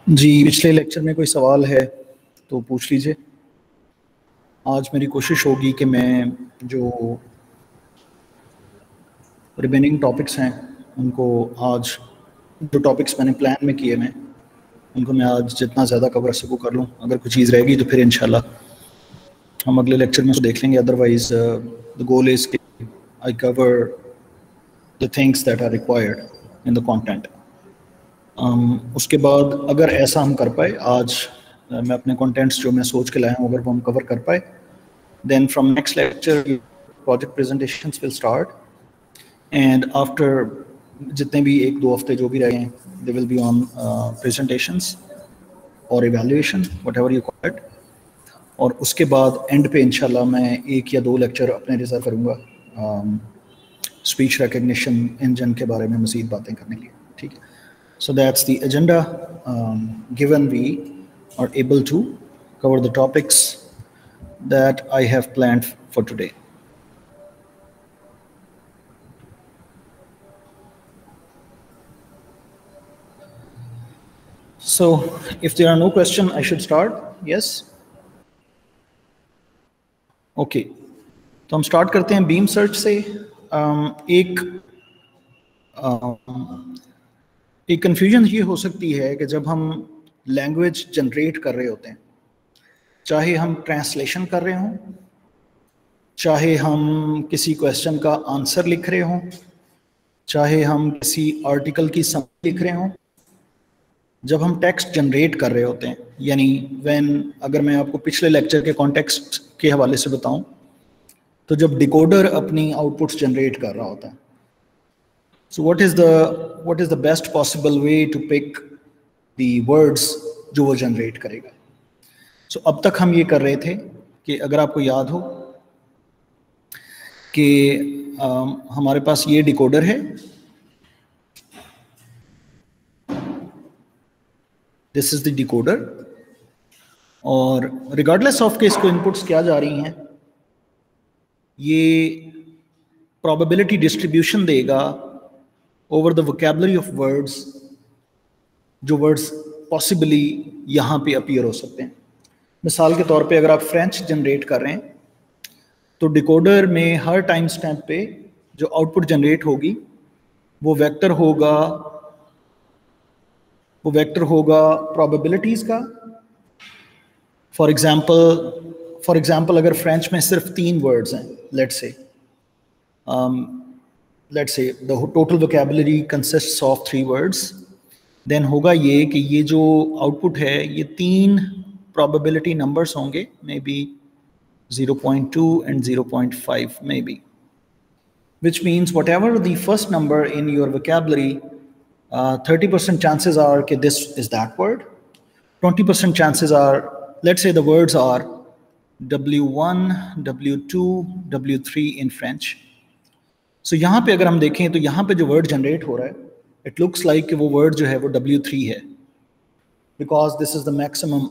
जी, पिछले लेक्चर में कोई सवाल है तो पूछ लीजिए। आज मेरी कोशिश होगी कि मैं जो रिमेनिंग टॉपिक्स हैं उनको आज, जो टॉपिक्स मैंने प्लान में किए हैं उनको मैं आज जितना ज़्यादा कवर सकूँ कर लूँ। अगर कुछ चीज़ रहेगी तो फिर इंशाल्लाह हम अगले लेक्चर में उसको देख लेंगे। अदरवाइज द गोल इज़ कि I cover the things that are required in the content. उसके बाद अगर ऐसा हम कर पाए आज, मैं अपने कंटेंट्स जो मैं सोच के लाया हूँ अगर वो हम कवर कर पाए, then from next lecture project presentations will start, and after जितने भी 1-2 हफ्ते जो भी रहे हैं they will be on presentations और evaluation whatever you call it. और उसके बाद एंड पे इंशाल्लाह मैं 1 या 2 लेक्चर अपने रिजर्व करूँगा स्पीच रिकग्निशन इंजन के बारे में मज़ीद बातें करने के लिए। ठीक है, so that's the agenda given we are able to cover the topics that I have planned for today. So if there are no questions, I should start. Yes? Okay. तो हम स्टार्ट करते हैं बीम सर्च से। एक confusion ये हो सकती है कि जब हम लैंग्वेज जनरेट कर रहे होते हैं, चाहे हम ट्रांसलेशन कर रहे हों, चाहे हम किसी क्वेश्चन का आंसर लिख रहे हों, चाहे हम किसी आर्टिकल की समरी लिख रहे हों, जब हम टेक्स्ट जनरेट कर रहे होते हैं, यानी अगर मैं आपको पिछले लेक्चर के कॉन्टेक्स्ट के हवाले से बताऊं, तो जब डिकोडर अपनी आउटपुट्स जनरेट कर रहा होता है, so what is the best possible way to pick the words जो वो जनरेट करेगा। so अब तक हम ये कर रहे थे कि अगर आपको याद हो कि हमारे पास ये डिकोडर है, दिस इज द डिकोडर, और रिगार्डलेस ऑफ के इसको इनपुट्स क्या जा रही हैं, ये प्रोबेबिलिटी डिस्ट्रीब्यूशन देगा over the vocabulary of words, जो वर्ड्स पॉसिबली यहाँ पे अपीयर हो सकते हैं। मिसाल के तौर पे अगर आप फ्रेंच जनरेट कर रहे हैं तो डिकोडर में हर टाइम स्टैम्प पे जो आउटपुट जनरेट होगी वो वेक्टर होगा प्रोबेबिलिटीज़ का। फॉर एग्जाम्पल अगर फ्रेंच में सिर्फ 3 वर्ड्स हैं, let's say the total vocabulary consists of 3 words, then होगा ये कि ये जो आउटपुट है ये 3 प्रोबेबिलिटी नंबर्स होंगे, may be 0.2 and 0.5 maybe, which means whatever the first number in your vocabulary, 30% chances are that this is that word, 20% chances are, let's say the words are W1, W2, W3 in French. So यहाँ पे अगर हम देखें तो यहाँ पे जो word generate हो रहा है, it looks like कि वो वर्ड जो है वो W3 है, because this is the maximum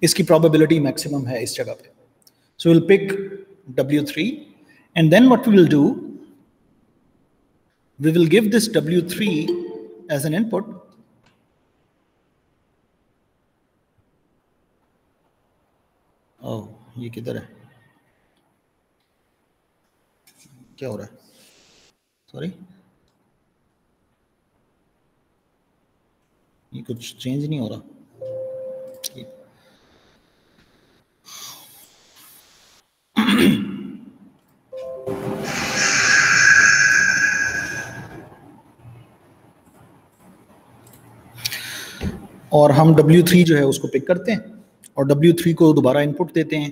इसकी probability maximum है इस जगह पे। So we'll pick W3, and then what we will do, we will give this W3 as an input. Oh, ये किधर है? क्या हो रहा है? Sorry, ये कुछ चेंज नहीं हो रहा। और हम W3 जो है उसको पिक करते हैं और W3 को दोबारा इनपुट देते हैं,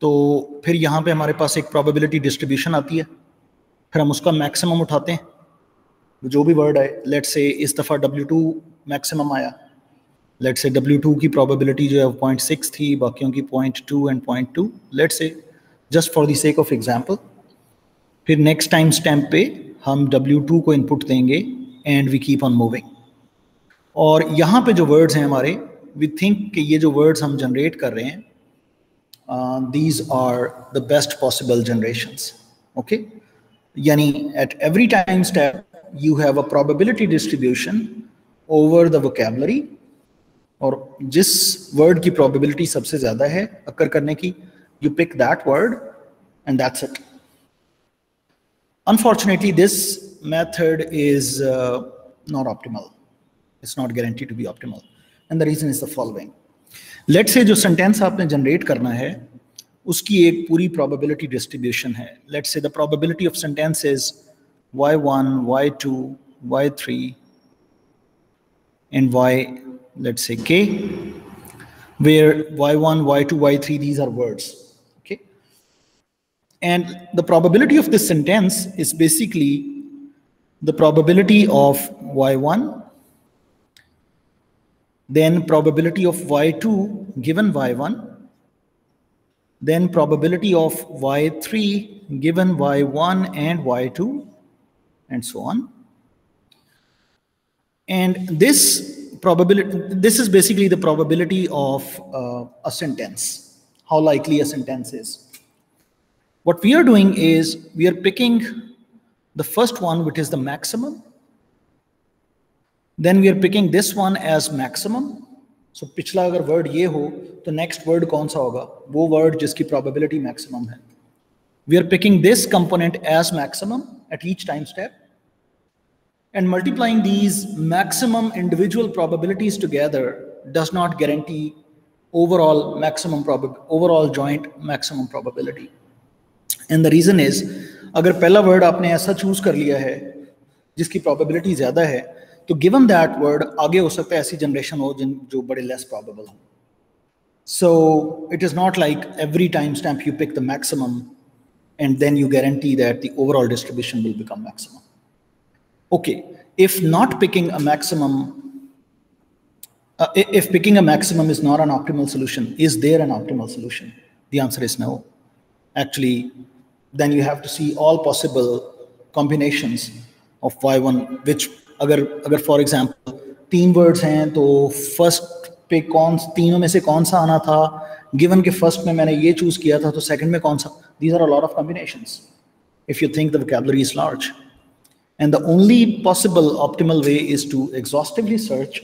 तो फिर यहाँ पे हमारे पास एक प्रोबेबिलिटी डिस्ट्रीब्यूशन आती है, फिर हम उसका मैक्सिमम उठाते हैं, जो भी वर्ड है। लेट्स से इस दफ़ा W2 मैक्सिमम आया, लेट्स से W2 की प्रोबेबिलिटी जो है 0.6 थी, बाकियों की 0.2 and 0.2, let's say just for the sake of example. फिर नेक्स्ट टाइम स्टैम्प पे हम W2 को इनपुट देंगे and we keep on moving. और यहाँ पे जो वर्ड्स हैं हमारे, वी थिंक कि ये जो वर्ड्स हम जनरेट कर रहे हैं, these are the best possible generations. Okay, yani at every time step you have a probability distribution over the vocabulary और जिस वर्ड की प्रोबेबिलिटी सबसे ज़्यादा है अकर करने की, you pick that word and that's it. Unfortunately, this method is not optimal. It's not guaranteed to be optimal. And the reason is the following. Let's say जो sentence आपने generate करना है, उसकी एक पूरी probability distribution है. Let's say the probability of sentence is y1, y2, y3, and y, let's say k, where y1, y2, y3, these are words. Okay. And the probability of this sentence is basically the probability of y1, then probability of y2 given y1, then probability of y3 given y1 and y2, and so on. And this is basically the probability of a sentence, how likely a sentence is. What we are doing is we are picking the first one, which is the maximum. Then we are picking this one as maximum. So पिछला अगर word ये हो, तो next word कौन सा होगा? वो word जिसकी probability maximum है. We are picking this component as maximum at each time step, and multiplying these maximum individual probabilities together does not guarantee overall joint maximum probability. And the reason is, अगर पहला word आपने ऐसा choose कर लिया है जिसकी probability ज़्यादा है, तो given that word आगे हो सकता है ऐसी generation हो जो बड़े less probable हो. So it is not like every time stamp you pick the maximum and then you guarantee that the overall distribution will become maximum. Okay, if not picking a maximum, if picking a maximum is not an optimal solution, is there an optimal solution? The answer is no. Actually, then you have to see all possible combinations of y1, which अगर for example 3 words हैं, तो first पे तीनों में से कौन सा आना था, given के first में मैंने ये choose किया था, तो second में कौन सा? These are a lot of combinations if you think the vocabulary is large. And the only possible optimal way is to exhaustively search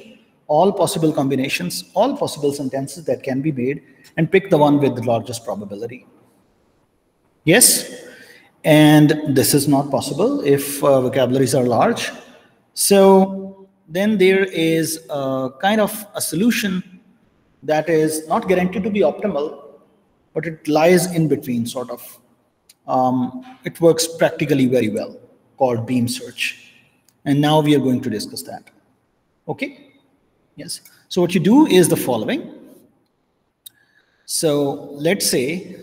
all possible combinations, all possible sentences that can be made, and pick the one with the largest probability. Yes? And this is not possible if vocabularies are large. So then there is a kind of a solution that is not guaranteed to be optimal, but it lies in between, sort of. It works practically very well, called beam search. And now we are going to discuss that. Okay? Yes. So what you do is the following. So let's say,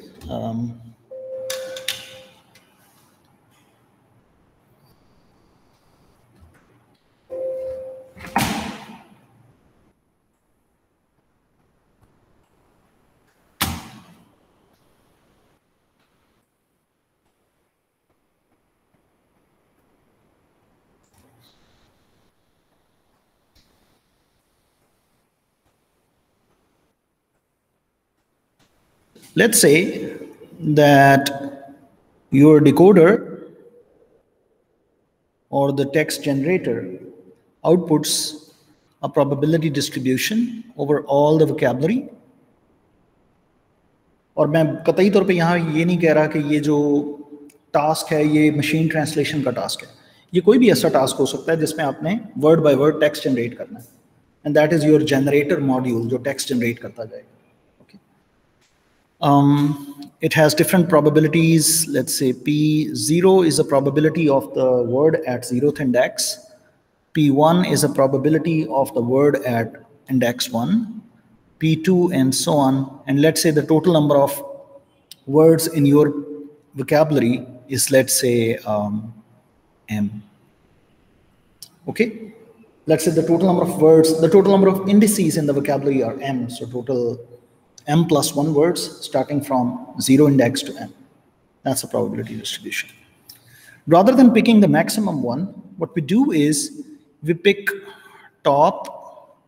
let's say that your decoder or the text generator outputs a probability distribution over all the vocabulary. और मैं कतई तौर पे यहाँ ये नहीं कह रहा कि ये जो टास्क है ये मशीन ट्रांसलेशन का टास्क है. ये कोई भी ऐसा टास्क हो सकता है जिसमें आपने word by word text generate करना है, and that is your generator module जो टेक्स्ट जनरेट करता जाएगा. It has different probabilities. Let's say P0 is a probability of the word at 0th index. P1 is a probability of the word at index 1. P2 and so on. And let's say the total number of words in your vocabulary is, let's say, M. Okay? Let's say the total number of words, the total number of indices in the vocabulary are M. So total M plus 1 words starting from 0 index to M. That's a probability distribution. Rather than picking the maximum one, what we do is we pick top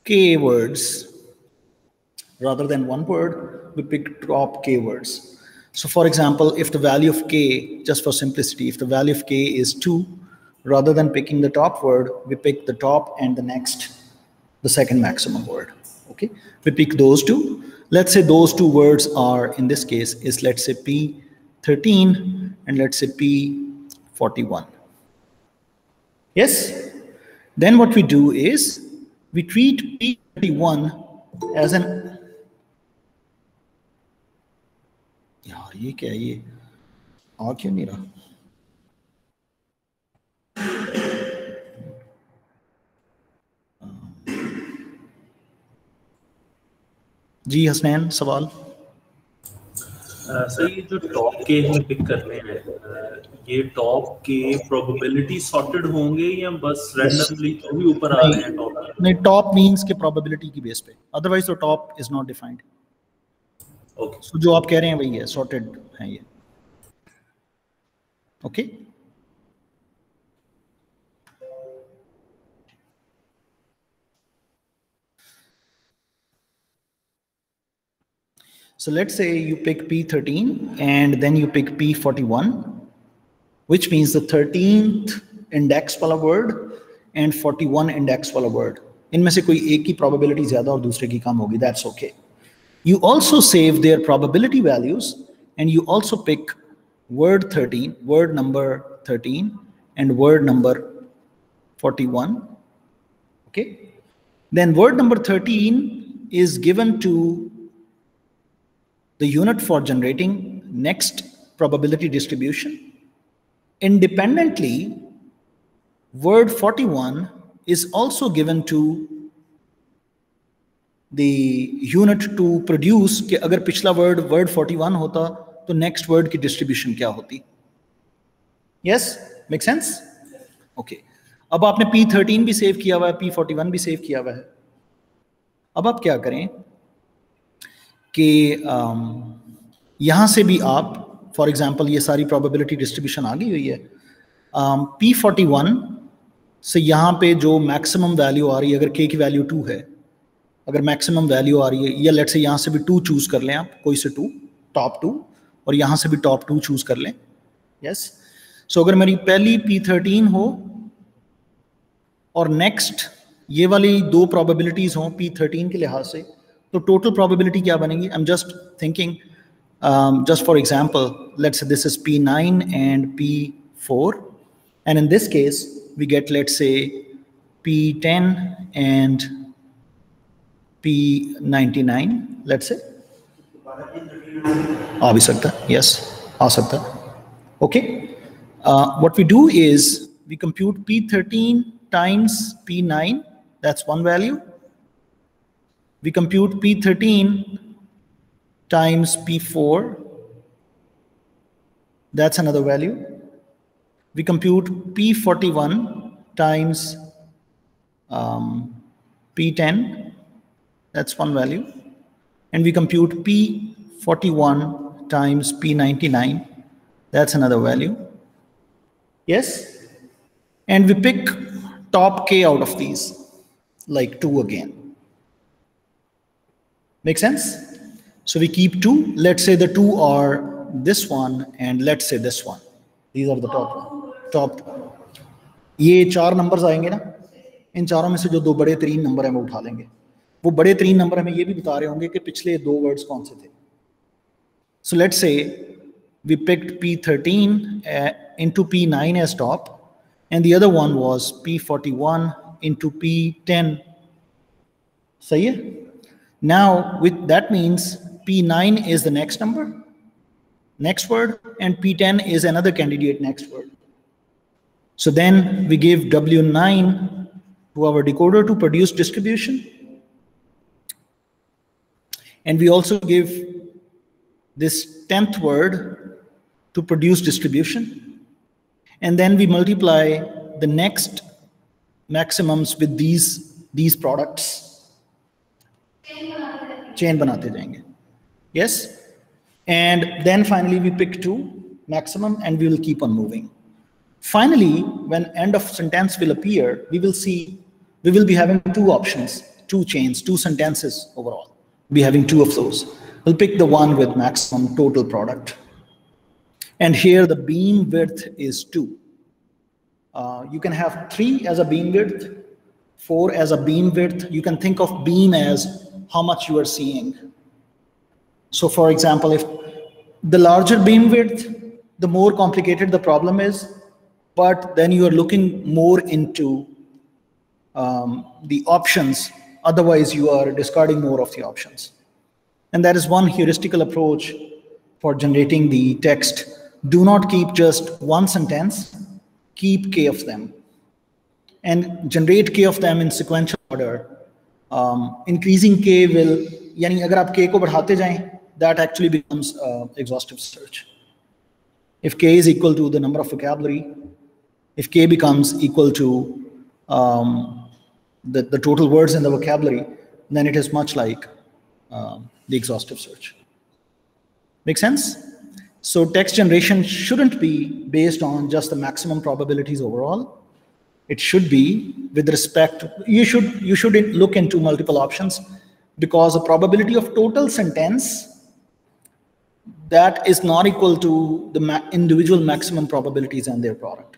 K words. Rather than one word, we pick top K words. So for example, if the value of K, just for simplicity, if the value of K is 2, rather than picking the top word, we pick the top and the next the second maximum word. Okay, we pick those two. Let's say those two words are, in this case, is let's say P13 and let's say P41. Yes? Then what we do is we treat P31 as an, यार ये क्या है, ये आ क्यों नहीं रहा? जी हसनैन, सवाल। Sir ये जो टॉप के हमें पिक करने हैं, ये टॉप के प्रोबेबिलिटी सॉर्टेड होंगे या बस रैंडमली जो भी ऊपर आ रहे हैं टॉप? नहीं, टॉप मींस के प्रोबेबिलिटी की बेस पे, अदरवाइज तो top is not defined. Okay, so जो आप कह रहे हैं वही है, सॉर्टेड है ये। Okay, so let's say you pick P13 and then you pick P41, which means the 13th index वाला word and 41 index वाला word, इनमें से कोई एक की probability ज़्यादा और दूसरे की कम होगी, that's okay. You also save their probability values and you also pick word 13, word number 13 and word number 41. Okay, then word number 13 is given to the unit for generating next probability distribution. Independently, word 41 is also given to the unit to produce कि अगर पिछला word 41 होता तो next word की distribution क्या होती? Yes, make sense? Okay. अब आपने P13 भी सेव किया हुआ है, P41 भी सेव किया हुआ है। अब आप क्या करें कि यहाँ से भी आप, फॉर एग्जांपल ये सारी प्रोबेबिलिटी डिस्ट्रीब्यूशन आ गई हुई है, P41 से यहाँ पे जो मैक्सिमम वैल्यू आ रही है, अगर K की वैल्यू 2 है, अगर मैक्सिमम वैल्यू आ रही है, या लेट्स से यहाँ से भी 2 चूज कर लें आप, कोई से 2, टॉप 2, और यहाँ से भी टॉप 2 चूज कर लें। यस, सो अगर मेरी पहली P13 हो और नेक्स्ट ये वाली दो प्रोबेबिलिटीज हों P13 के लिहाज से, तो टोटल प्रोबेबिलिटी क्या बनेगी? I am just thinking, just for example, let's say this is P9 and P4, and in this case we get, let's say, P10 and P99, let's say. आ भी सकता है, yes, आ सकता है. Okay, what we do is we compute P13 times P9, that's one value. We compute P13 times P4, that's another value. We compute P41 times P10, that's one value. And we compute P41 times P99, that's another value. Yes? And we pick top K out of these, like 2 again. Make sense? So we keep 2. Let's say the 2 are this one and let's say this one. These are the top one. Top. ये 4 numbers आएंगे ना, इन चारों में से जो 2 बड़े 3 number हैं वो उठा लेंगे। वो बड़े 3 नंबर हमें ये भी बता रहे होंगे कि पिछले 2 वर्ड्स कौन से थे। So let's say we picked P13 into P9 as top, and the other one was P41 into P10. सही है? Now, with that means P9 is the next number, next word, and P10 is another candidate next word. So then we give W9 to our decoder to produce distribution. And we also give this 10th word to produce distribution. And then we multiply the next maximums with these products. Chain banate jayenge. Yes? And then finally we pick 2 maximum and we will keep on moving. Finally, when end of sentence will appear, we will be having 2 options, 2 chains, 2 sentences overall. We'll be having 2 of those. We'll pick the one with maximum total product. And here the beam width is 2. You can have 3 as a beam width, 4 as a beam width. You can think of beam as how much you are seeing. So for example, if the larger beam width, the more complicated the problem is, but then you are looking more into the options. Otherwise, you are discarding more of the options. And that is one heuristical approach for generating the text. Do not keep just one sentence, keep k of them. And generate k of them in sequential order. Increasing k will, yani agar aap k ko badhate jaएं, that actually becomes exhaustive search. If k is equal to the number of vocabulary, if k becomes equal to the total words in the vocabulary, then it is much like the exhaustive search. Make sense? So text generation shouldn't be based on just the maximum probabilities overall. It should be with respect, you should look into multiple options, because the probability of total sentence, that is not equal to the individual maximum probabilities and their product.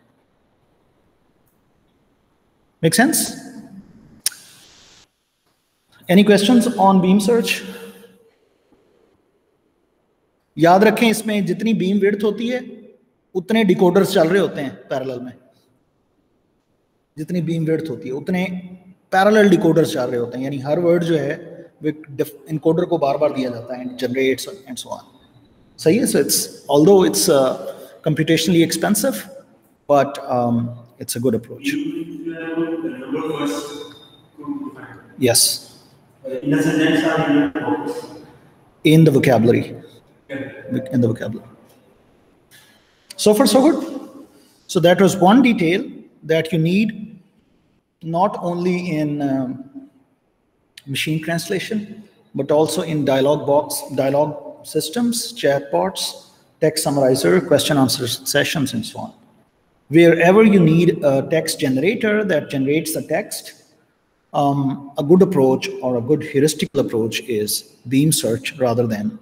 Make sense? Any questions on beam search? याद रखें, इसमें जितनी beam width होती है उतने decoders चल रहे होते हैं पैरेलल में. जितनी बीम विड्थ होती है उतने पैरेलल डिकोडर्स चल रहे होते हैं. यानी हर वर्ड जो है वो इनकोडर को बार बार दिया जाता है, जनरेट्स एंड सो ऑन. सही है? So it's, although it's computationally expensive, but it's a good approach. Yes. In the vocabulary. In the vocabulary. So far, so good. So that was one detail that you need, not only in machine translation, but also in dialogue systems, chatbots, text summarizer, question answer sessions, and so on. Wherever you need a text generator that generates the text, a good approach or a good heuristical approach is beam search rather than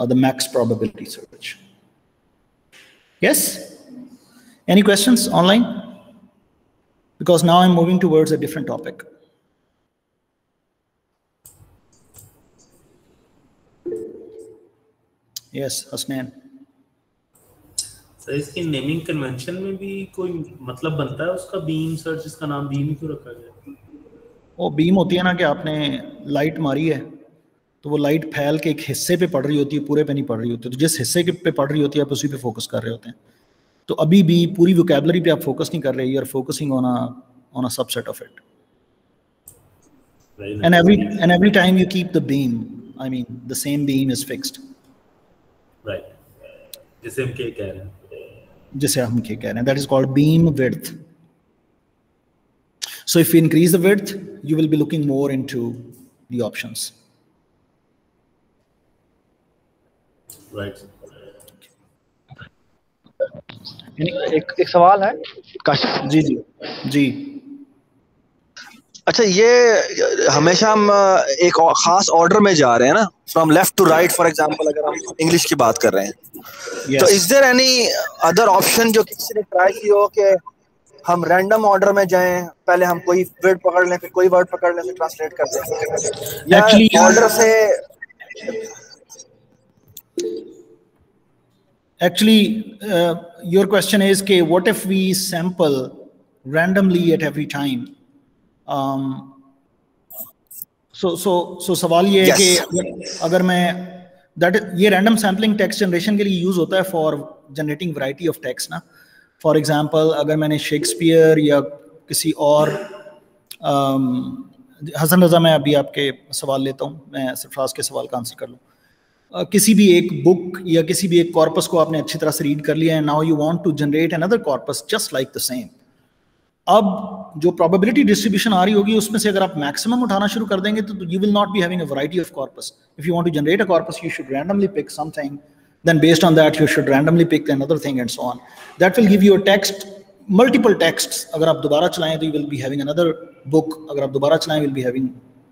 the max probability search. Yes? Any questions online? Because now I'm moving towards a different topic. Yes, Hasnain. Sir इसकी naming convention में भी कोई मतलब बनता है उसका? Beam search, इसका नाम बीम ही क्यों रखा गया? वो बीम होती है ना कि आपने लाइट मारी है तो वो लाइट फैल के एक हिस्से पे पड़ रही होती है, पूरे पे नहीं पड़ रही होती. तो जिस हिस्से के पे पड़ रही होती है आप उसी पे फोकस कर रहे होते हैं. तो अभी भी पूरी वोकैबुलरी पे आप फोकस नहीं कर रहे, you are focusing on a subset of it. And every time you keep the beam, I mean the same beam is fixed. Right. जिसे हम क्या कह रहे हैं? जिसे हम क्या कह रहे हैं, that is called beam width. So if you increase the width, you will be looking more into the options. Right. एक सवाल है काशिफ जी जी जी. अच्छा, ये हमेशा हम एक खास ऑर्डर में जा रहे हैं ना, from left to right. For example अगर हम इंग्लिश की बात कर रहे हैं, तो is there any other option जो किसी ने ट्राई की हो कि हम रैंडम ऑर्डर में जाएं, पहले हम कोई वर्ड पकड़ लें, फिर कोई वर्ड पकड़ लें, फिर ट्रांसलेट कर दें, या ऑर्डर से? Actually, your question is कि what if we sample randomly at every time? So सवाल ये है कि अगर मैं ये रैंडम सैम्पलिंग टेक्स्ट जनरेशन के लिए यूज होता है for generating variety of text ना. फॉर एग्जांपल अगर मैंने शेक्सपियर या किसी और हसन रजा, मैं अभी आपके सवाल लेता हूँ, मैं सरफराज के सवाल का आंसर कर लूँ. किसी भी एक बुक या किसी भी एक कॉर्पस को आपने अच्छी तरह से रीड कर लिया है, now you want to generate another corpus just like the same. अब जो प्रोबेबिलिटी डिस्ट्रीब्यूशन आ रही होगी उसमें से अगर आप मैक्सिमम उठाना शुरू कर देंगे तो you will not be having a variety of corpus. If you want to generate a corpus you should randomly pick something, then based on that you should randomly pick another thing and so on. That will give you a text, multiple texts. अगर आप दोबारा चलाएं तो you will be having another book, अगर आप दोबारा चलाएं you will be having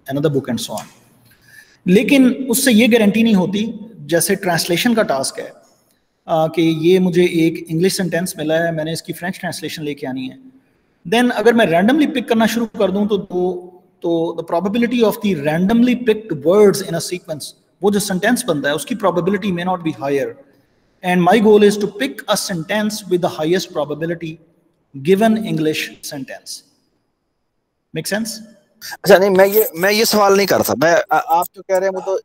another book and so on. लेकिन उससे ये गारंटी नहीं होती, जैसे ट्रांसलेशन का टास्क है कि ये मुझे एक इंग्लिश सेंटेंस मिला है, मैंने इसकी फ्रेंच ट्रांसलेशन लेके आनी है. देन अगर मैं रैंडमली पिक करना शुरू कर दूं तो the probability of the randomly picked words in a sequence, वो जो सेंटेंस बनता है उसकी probability may not be higher, and my goal is to pick a sentence with the highest probability given English sentence. Make sense? अच्छा, नहीं मैं ये सवाल नहीं कर रहा था, मैं आप जो कह रहे हैं वो तो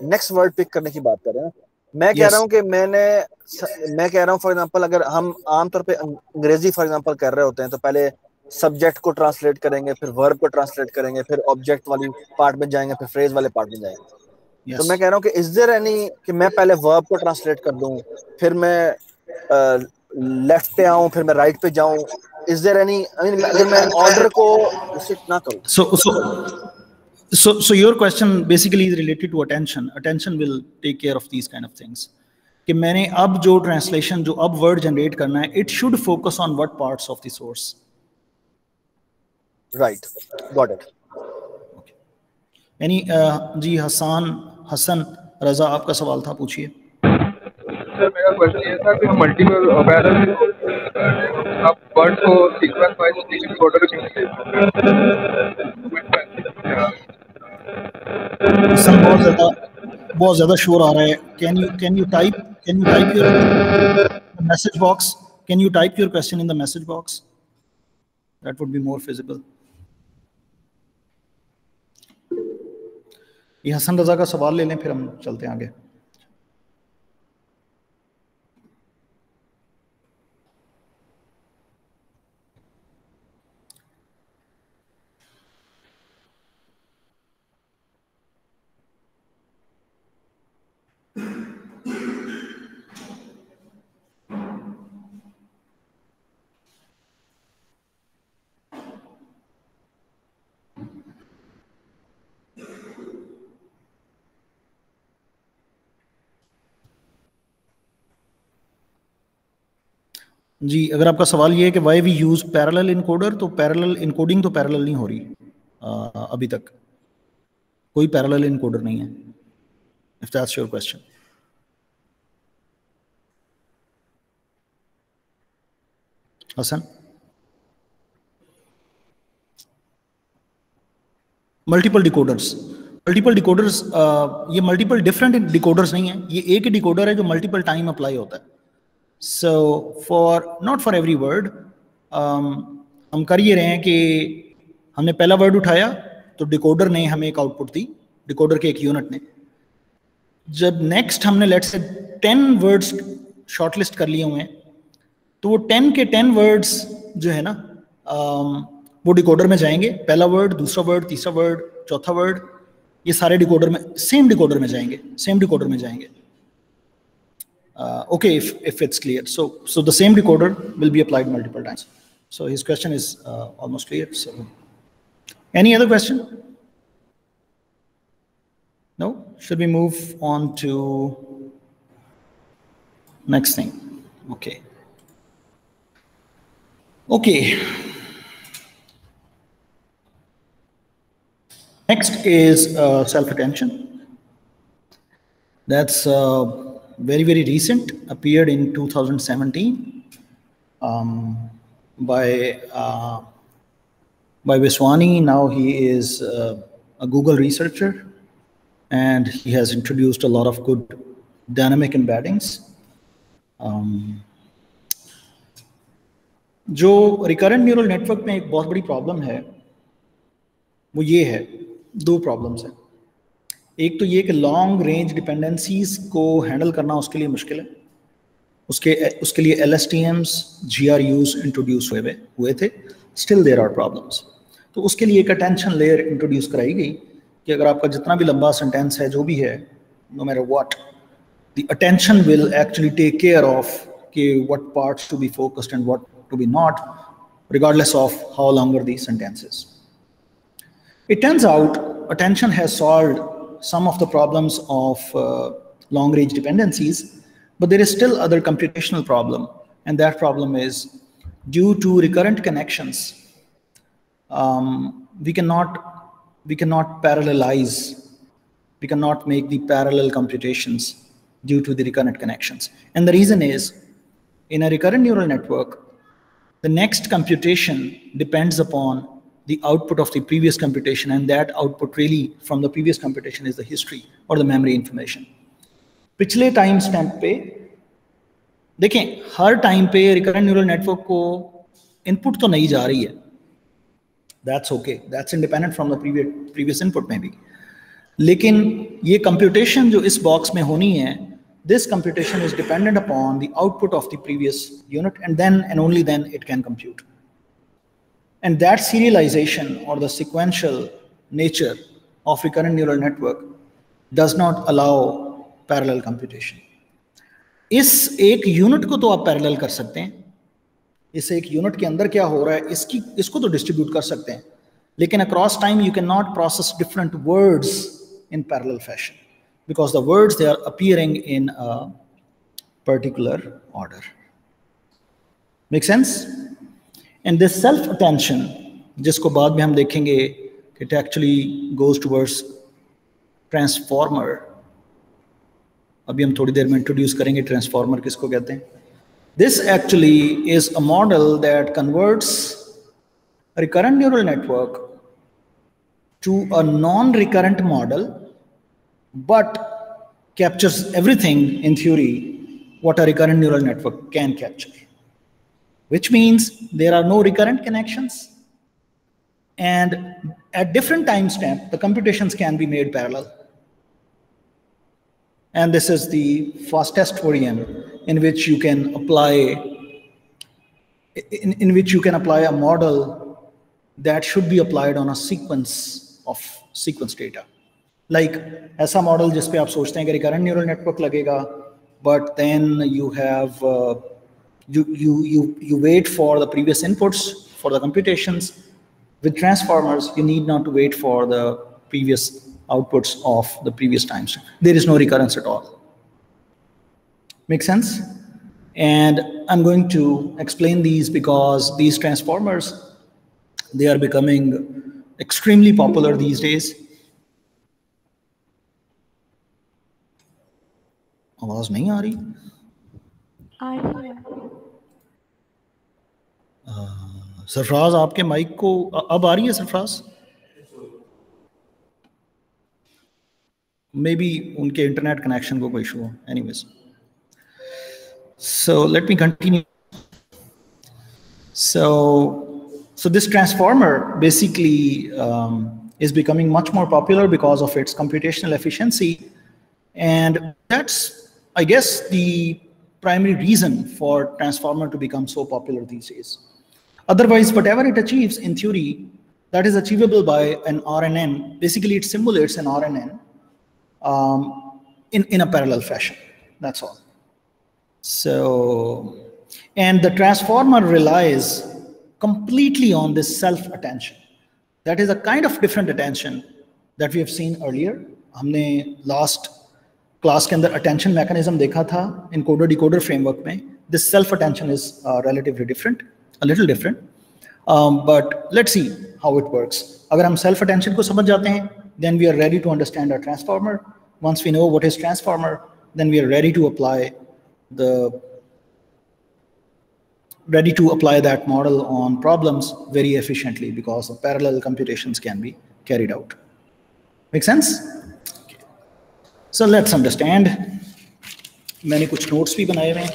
नेक्स्ट वर्ड पिक करने की बात कर रहे हैं। मैं कह रहा हूँ कि मैं कह रहा हूँ फॉर एग्जांपल अगर हम आमतौर पे अंग्रेजी फॉर एग्जांपल कर रहे होते हैं तो पहले सब्जेक्ट को ट्रांसलेट करेंगे, फिर वर्ब को ट्रांसलेट करेंगे, फिर ऑब्जेक्ट वाली पार्ट में जाएंगे, फिर फ्रेज वाले पार्ट में जाएंगे। तो मैं कह रहा हूँ कि इज देयर एनी कि मैं पहले वर्ब को ट्रांसलेट कर दूं, फिर मैं लेफ्ट पे आऊं, फिर मैं राइट पे जाऊं, is there any, I mean अगर मैं ऑर्डर को रिस्ट्रिक्ट ना करूं। So your question basically is related to attention. Attention will take care of these kind of things. कि मैंने अब जो ट्रांसलेशन, जो अब वर्ड जनरेट करना है, it should focus on what parts of the source. Right, got it. Okay. Any जी हसन रजा, आपका सवाल था, पूछिए। सर मेरा क्वेश्चन ये था कि हम मल्टीपल पैरेलल आप वर्ड को सीक्वेंस वाइज डिस्टिंक्ट ऑर्डर में क्यों हसन बहुत ज्यादा शोर आ रहा है। Can you type your message box? Can you type your question in the message box? That would be more visible. ये हसन रजा का सवाल ले लें, फिर हम चलते हैं आगे। जी, अगर आपका सवाल ये है कि why we use parallel encoder, तो पैरेलल इनकोडिंग तो पैरेलल नहीं हो रही अभी तक, कोई पैरेलल इनकोडर नहीं है, if that's your question. Hasan, multiple decoders ये मल्टीपल डिफरेंट डिकोडर्स नहीं है, ये एक ही डिकोडर है जो मल्टीपल टाइम अप्लाई होता है। So not for every word, हम कर ये रहे हैं कि हमने पहला वर्ड उठाया तो डिकोडर ने हमें एक आउटपुट दी, डिकोडर के एक यूनिट ने। जब नेक्स्ट हमने लेट्स से 10 वर्ड्स शॉर्टलिस्ट कर लिए हुए हैं, तो वो 10 के 10 वर्ड्स जो है ना वो डिकोडर में जाएंगे। पहला वर्ड, दूसरा वर्ड, तीसरा वर्ड, चौथा वर्ड, ये सारे डिकोडर में, सेम डिकोडर में जाएंगे। Okay, if it's clear. So the same decoder will be applied multiple times. So his question is almost clear. So any other question? No? Should we move on to next thing? Okay. Next is self-attention. That's very recent, appeared in 2017 by Viswani. Now he is a Google researcher, and he has introduced a lot of good dynamic embeddings. जो recurrent neural network में एक बहुत बड़ी problem है वो ये है, दो प्रॉब्लम्स हैं। एक तो ये कि लॉन्ग रेंज डिपेंडेंसीज को हैंडल करना उसके लिए मुश्किल है, उसके लिए LSTMs, GRUs इंट्रोड्यूस हुए थे, स्टिल देयर आर प्रॉब्लम्स। तो उसके लिए एक अटेंशन लेयर इंट्रोड्यूस कराई गई कि अगर आपका जितना भी लंबा सेंटेंस है, जो भी है, no matter what, the attention will actually take care of कि what parts to be focused and what to be not, regardless of how longer the sentence is. It turns out attention has solved some of the problems of long-range dependencies, but there is still other computational problem, and that problem is due to recurrent connections. We cannot parallelize. We cannot make the parallel computations due to the recurrent connections, and the reason is in a recurrent neural network, the next computation depends upon the output of the previous computation, and that output really from the previous computation is the history or the memory information. पिछले time stamp पे देखें, हर time पे recurrent neural network को input तो नहीं जा रही है, that's okay, that's independent from the previous input में भी, लेकिन ये कंप्यूटेशन जो इस बॉक्स में होनी है, this computation is dependent upon the output of the previous unit, and then and only then it can compute. And that serialization or the sequential nature of recurrent neural network does not allow parallel computation. इस एक unit को तो आप parallel कर सकते हैं, इस एक यूनिट के अंदर क्या हो रहा है इसको तो डिस्ट्रीब्यूट कर सकते हैं, लेकिन across time you can not process different words in parallel fashion, because the words, they are appearing in a particular order. Make sense? And this self-attention, जिसको बाद में हम देखेंगे, it actually goes towards transformer. अभी हम थोड़ी देर में introduce करेंगे ट्रांसफॉर्मर किसको कहते हैं. This actually is a model that converts a recurrent neural network to a non-recurrent model, but captures everything in theory what a recurrent neural network can capture, which means there are no recurrent connections, and at different time stamp the computations can be made parallel. And this is the fastest ORM in which you can apply a model that should be applied on a sequence of sequence data. Like ऐसा model जिस पे आप सोचते हैं कि recurrent neural network लगेगा, but then you have you wait for the previous inputs for the computations. With transformers, you need not to wait for the previous outputs of the previous times. There is no recurrence at all. Make sense? And I'm going to explain these because these transformers, they are becoming extremely popular these days. आवाज नहीं आ रही? आ रही है। सरफराज, आपके mic को अब आ रही है सरफराज? मे बी उनके इंटरनेट कनेक्शन को कोई इशू हो. Anyways, so let me continue. So this transformer basically is becoming much more popular because of its computational efficiency, and that's, I guess, the primary reason for transformer to become so popular these days. Otherwise, whatever it achieves in theory, that is achievable by an RNN. Basically, it simulates an RNN in a parallel fashion. That's all. So, and the transformer relies completely on this self-attention. That is a kind of different attention that we have seen earlier. हमने last class के अंदर attention mechanism देखा था encoder-decoder framework में. This self-attention is relatively different, a little different. But let's see how it works. अगर हम self-attention को समझ जाते हैं, then we are ready to understand our transformer. Once we know what is transformer, then we are ready to apply that model on problems very efficiently because the parallel computations can be carried out. Make sense? Okay. So let's understand. मैंने कुछ notes भी बनाए हुए हैं,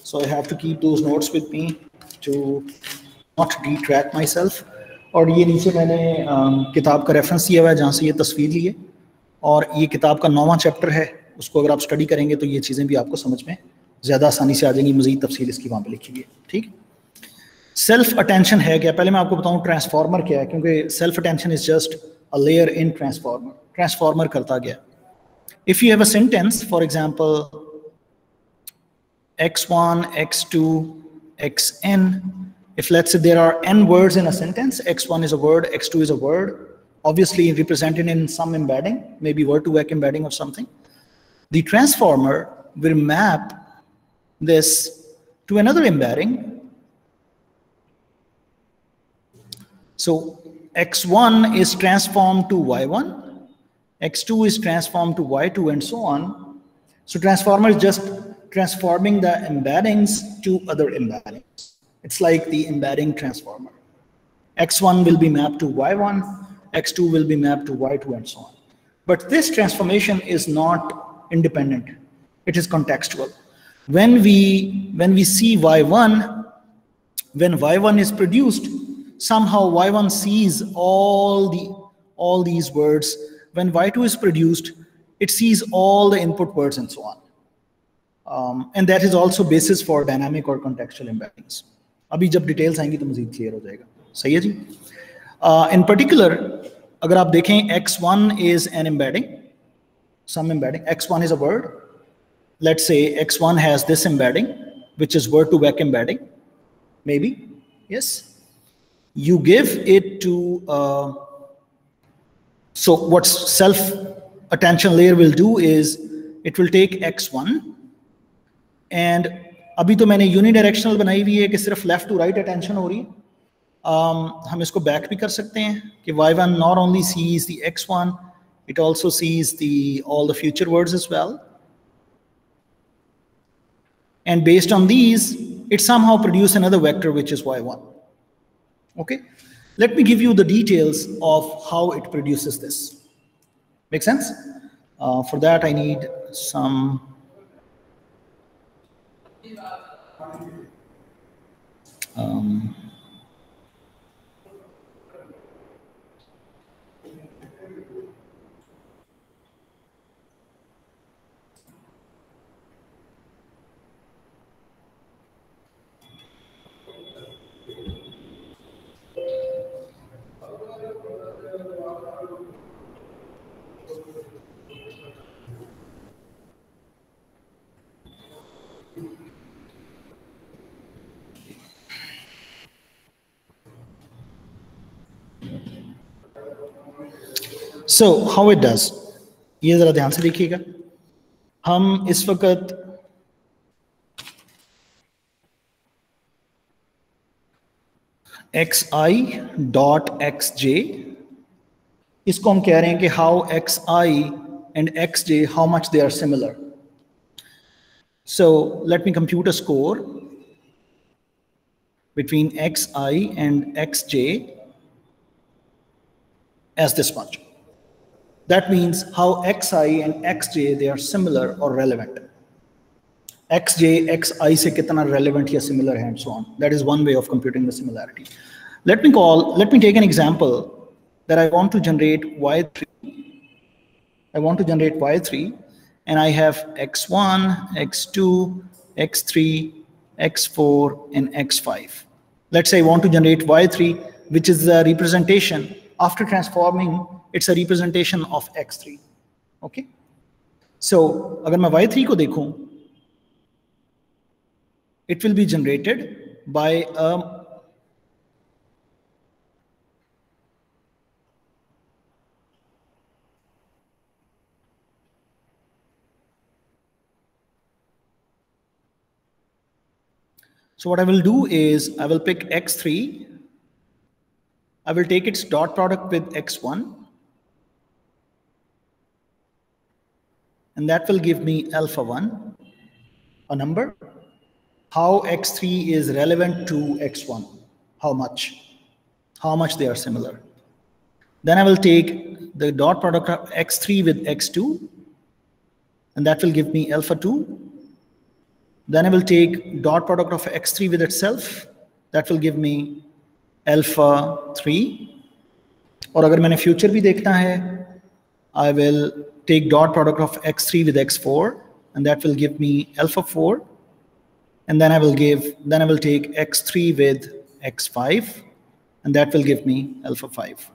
so I have to keep those notes with me to not detract myself. और ये नीचे मैंने किताब का रेफरेंस दिया हुआ है जहाँ से ये तस्वीर ली है, और ये किताब का 9वां चैप्टर है. उसको अगर आप स्टडी करेंगे तो ये चीज़ें भी आपको समझ में ज़्यादा आसानी से आ जाएंगी. मज़ीद तफसील इसकी वहाँ पे लिखी गई है. ठीक. सेल्फ अटेंशन है क्या? पहले मैं आपको बताऊँ ट्रांसफॉर्मर क्या है, क्योंकि self attention is just a layer in transformer. Transformer करता गया. If you have a sentence, for example x1, x2, xn. If let's say there are n words in a sentence, x1 is a word, x2 is a word, obviously represented in some embedding, maybe word-to-vec embedding of something. The transformer will map this to another embedding. So x1 is transformed to y1, x2 is transformed to y2, and so on. So transformer is just transforming the embeddings to other embeddings. It's like the embedding transformer. X1 will be mapped to Y1, X2 will be mapped to Y2, and so on. But this transformation is not independent. It is contextual. When we see Y1, when Y1 is produced, somehow Y1 sees all these words. When Y2 is produced, it sees all the input words and so on. And that is also basis for dynamic or contextual embeddings. अभी जब details आएंगी तो मज़ीद clear हो जाएगा. सही है जी. In particular, अगर आप देखें X1 is an embedding, some embedding. X1 is a word. Let's say X1 has this embedding, which is word to vec embedding. Maybe, yes. You give it to, so what self attention layer will do is it will take X1 and अभी तो मैंने unidirectional बनाई हुई है कि सिर्फ left to right attention हो रही है. हम इसको बैक भी कर सकते हैं कि Y1 not only sees the X1, it also sees all the future words as well. And based on these, it somehow produces another vector, which is Y1. Okay, let me give you the details of how it produces this. Make sense? For that, I need some. So how it does, ये जरा ध्यान से देखिएगा. हम इस वक्त xi dot xj, इसको हम कह रहे हैं कि how xi and xj, how much they are similar. So let me compute a score between xi and xj as this much. That means how xi and xj, they are similar or relevant. Xj xi से कितना relevant या similar है and so on. That is one way of computing the similarity. Let me take an example that I want to generate y3. I want to generate y3 and I have x1, x2, x3, x4 and x5. Let's say I want to generate y3, which is the representation after transforming. It's a representation of x3. Okay, so अगर मैं y3 को देखूं, it will be generated by a so what I will do is I will pick x3, I will take its dot product with x1, and that will give me alpha 1, a number. How x3 is relevant to x1, how much they are similar. Then I will take the dot product of x3 with x2, and that will give me alpha 2. Then I will take dot product of x3 with itself, that will give me alpha 3. और अगर मैंने future भी देखना है, I will take dot product of x3 with x4, and that will give me alpha 4. And then I will take x3 with x5, and that will give me alpha 5.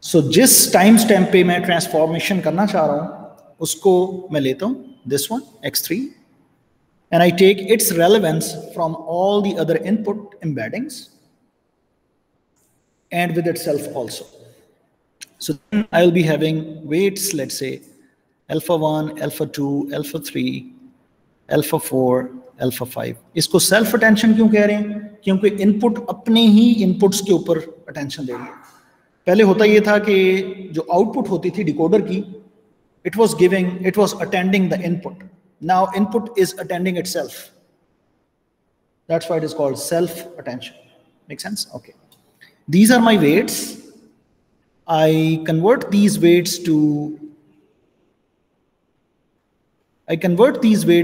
So जिस time stamp पे मैं transformation करना चाह रहा हूँ, उसको मैं लेता हूँ this one x3, and I take its relevance from all the other input embeddings and with itself also. So then I will be having weights, let's say alpha 1, alpha 2, alpha 3, alpha 4, alpha 5. इसको self attention क्यों कह रहे हैं? क्योंकि input अपने ही inputs के ऊपर attention दे रही है. पहले होता ये था कि जो output होती थी decoder की, it was attending the input. Now input is attending itself. That's why it is called self-attention. Make sense? Okay. These are my weights. I convert these weights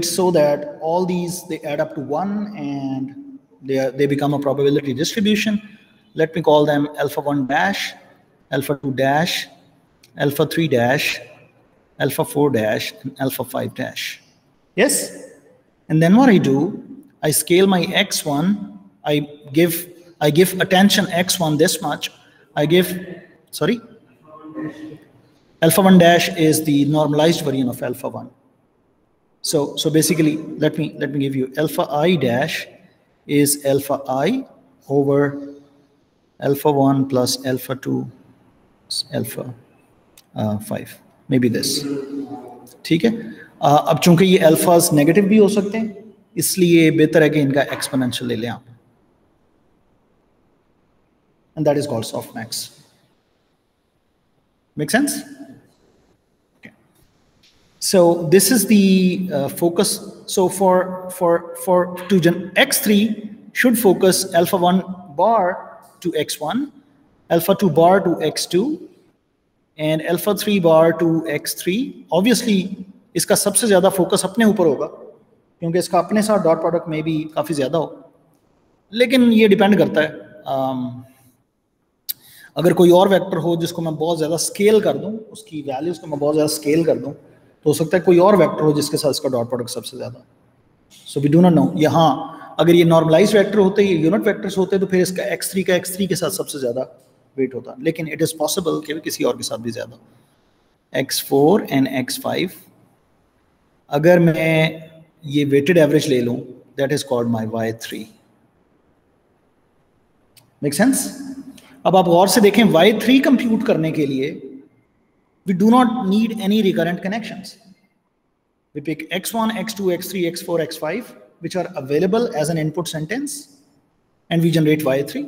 so that all these, they add up to 1 and they become a probability distribution. Let me call them alpha 1 dash, alpha 2 dash, alpha 3 dash, alpha 4 dash, and alpha 5 dash. Yes? And then what I do, I scale my x1, I give attention x1 this much. Alpha 1 dash is the normalized variant of alpha 1. So basically, let me give you alpha I dash is alpha I over alpha 1 plus alpha 2 alpha 5. Maybe this. ठीक है? अब चूंकि ये अल्फाज negative भी हो सकते हैं, इसलिए बेहतर है कि इनका एक्सपोनेंशियल ले लें आप. And that is called softmax. Make sense? Okay. So this is the focus. So for x3 should focus alpha 1 bar to x1, alpha 2 bar to x2, and alpha 3 bar to x3. Obviously, इसका सबसे ज्यादा focus अपने ऊपर होगा क्योंकि इसका अपने साथ डॉट प्रोडक्ट में भी काफी ज्यादा हो. लेकिन ये डिपेंड करता है. अगर कोई और वेक्टर हो जिसको मैं बहुत ज़्यादा स्केल कर दूं, उसकी वैल्यूज़ को मैं बहुत ज़्यादा स्केल कर दूं, तो हो सकता है कोई और वेक्टर हो जिसके साथ इसका डॉट प्रोडक्ट सबसे ज़्यादा. So we do not know. यहाँ अगर ये नॉर्मलाइज वेक्टर होते, ये यूनिट वेक्टर्स होते, तो फिर इसका x3 का x3 के साथ सबसे ज़्यादा वेट होता. लेकिन इट इज़ पॉसिबल कि किसी और के साथ भी ज़्यादा. x4 एंड x5, अगर मैं ये वेटेड एवरेज ले लूँ, that is called my y3. Make sense? अब आप गौर से देखें, y3 कंप्यूट करने के लिए we do not need any recurrent connections. We pick x1, x2, x3, x4, x5, which are available as an input sentence, and we generate y3.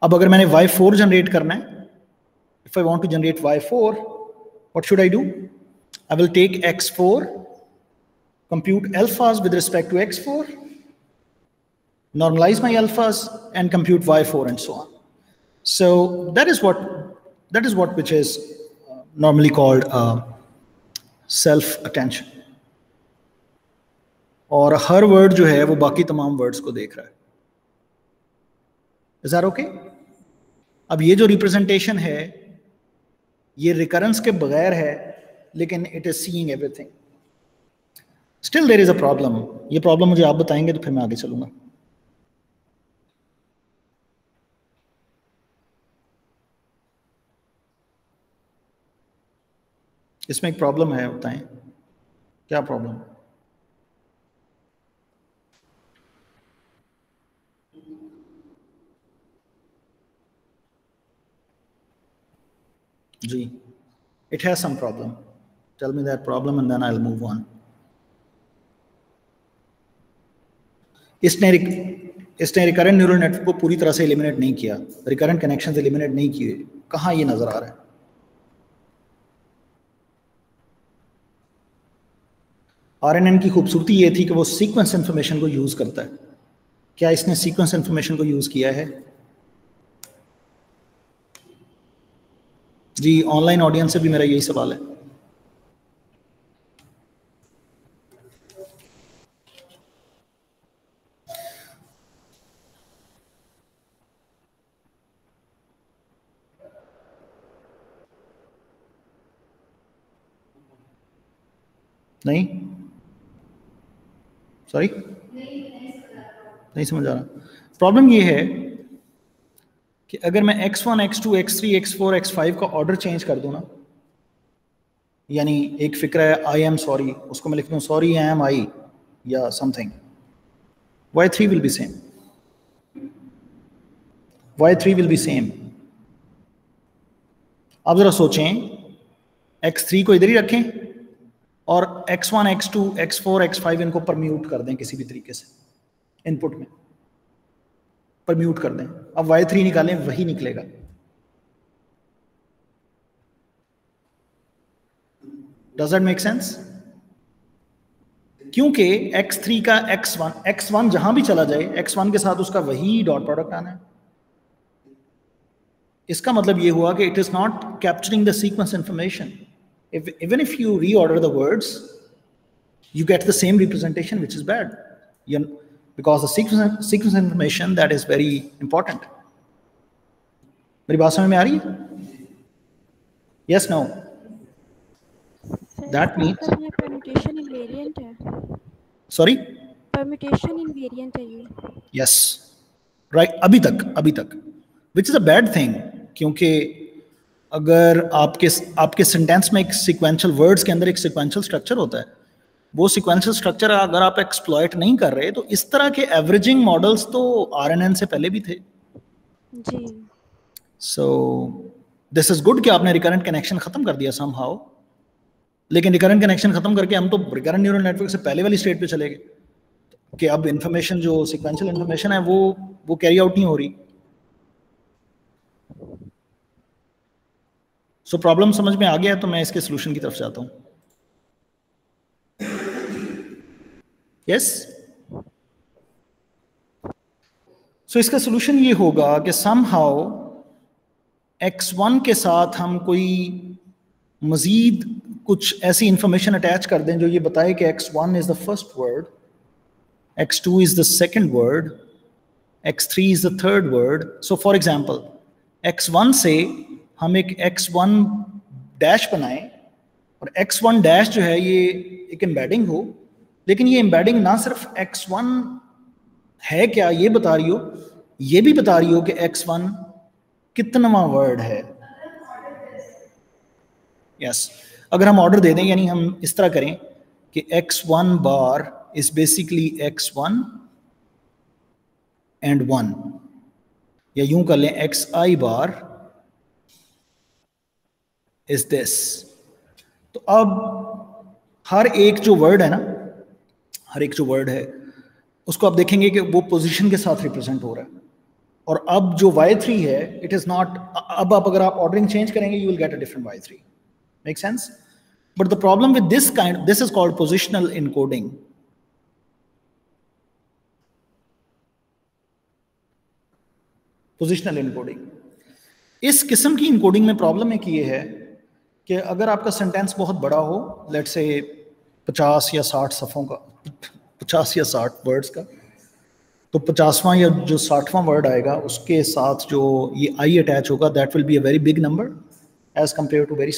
अब अगर मैंने y4 जनरेट करना है, if I want to generate y4, what should I do? I will take x4, compute alphas with respect to x4, normalize my alphas, and compute y4 and so on. So that is what which is normally called self-attention. और हर word जो है वो बाकी तमाम words को देख रहा है. Is that okay? अब ये जो रिप्रेजेंटेशन है ये रिकरेंस के बगैर है, लेकिन it is seeing everything. Still there is a problem. ये प्रॉब्लम मुझे आप बताएंगे तो फिर मैं आगे चलूंगा. इसमें एक प्रॉब्लम है, बताएं क्या प्रॉब्लम? जी, it has some problem. Tell me that problem and then I'll move on. इसने रिकरेंट न्यूरल नेटवर्क को पूरी तरह से एलिमिनेट नहीं किया, रिकरेंट कनेक्शंस एलिमिनेट नहीं किए. कहाँ ये नजर आ रहा है? RNN की खूबसूरती ये थी कि वो सीक्वेंस इंफॉर्मेशन को यूज करता है. क्या इसने सीक्वेंस इंफॉर्मेशन को यूज किया है? जी, ऑनलाइन ऑडियंस से भी मेरा यही सवाल है. नहीं, सॉरी, नहीं समझ आ रहा. प्रॉब्लम ये है कि अगर मैं x1, x2, x3, x4, x5 का ऑर्डर चेंज कर दूं ना, यानी एक फिक्र है आई एम सॉरी, उसको मैं लिख दूं सॉरी आई एम आई या something, y3 will be same. y3 will be same. आप जरा सोचें, x3 को इधर ही रखें और x1, x2, x4, x5 इनको परम्यूट कर दें किसी भी तरीके से, इनपुट में परम्यूट कर दें. अब y3 निकालें, वही निकलेगा. Does that make sense? क्योंकि x3 का x1 जहां भी चला जाए x1 के साथ उसका वही डॉट प्रोडक्ट आना है। इसका मतलब ये हुआ कि it is not capturing the sequence information. Even if you reorder the words you get the same representation, which is bad, because the sequence information that is very important. मेरी बात समझ में आ रही है? Yes, no. That means permutation invariant है। Sorry? Permutation invariant है ये। Yes, right. अभी तक, which is a bad thing, क्योंकि अगर आपके सेंटेंस में एक sequential words के अंदर एक sequential structure होता है, वो सीक्वेंशियल स्ट्रक्चर अगर आप एक्सप्लॉइट नहीं कर रहे तो इस तरह के एवरेजिंग मॉडल्स तो आरएनएन से पहले भी थे जी। सो दिस इज गुड कि आपने रिकरेंट कनेक्शन खत्म कर दिया समहाउ, लेकिन रिकरेंट कनेक्शन खत्म करके हम तो रिकरेंट न्यूरल नेटवर्क से पहले वाली स्टेट पे चले गए कि अब इंफॉर्मेशन जो सीक्वेंशियल इंफॉर्मेशन है वो कैरी आउट नहीं हो रही। सो प्रॉब्लम समझ में आ गया तो मैं इसके सोल्यूशन की तरफ जाता हूँ। यस, सो इसका सोल्यूशन ये होगा कि समहाउ x1 के साथ हम कोई मजीद कुछ ऐसी इंफॉर्मेशन अटैच कर दें जो ये बताए कि x1 is the first word, x2 is the second word, x3 is the third word. So for example x1 से हम एक x1 डैश बनाएं और x1 डैश जो है ये एक एम्बेडिंग हो, लेकिन ये एम्बेडिंग ना सिर्फ x1 है क्या ये बता रही हो, ये भी बता रही हो कि x1 कितनवा वर्ड है। यस, अगर हम ऑर्डर दे दें, यानी हम इस तरह करें कि x1 bar is basically x1 and 1, या यूं कर लें xi बार इज दिस। तो अब हर एक जो वर्ड है उसको आप देखेंगे कि वो पोजीशन के साथ रिप्रेजेंट हो रहा है। और अब जो y3 है इट इज नॉट, अब आप अगर आप ऑर्डरिंग चेंज करेंगे you will get a different y3। Make sense? But the problem with this is called positional encoding. Positional encoding, इस किस्म की इनकोडिंग में प्रॉब्लम एक ये है कि अगर आपका सेंटेंस बहुत बड़ा हो, लेट्स से 50 या 60 सफ़ों का, 50 या 60 वर्ड्स का, तो 50वां या जो 60वां वर्ड आएगा उसके साथ जो ये आई अटैच होगा that will be a very big number as compare to very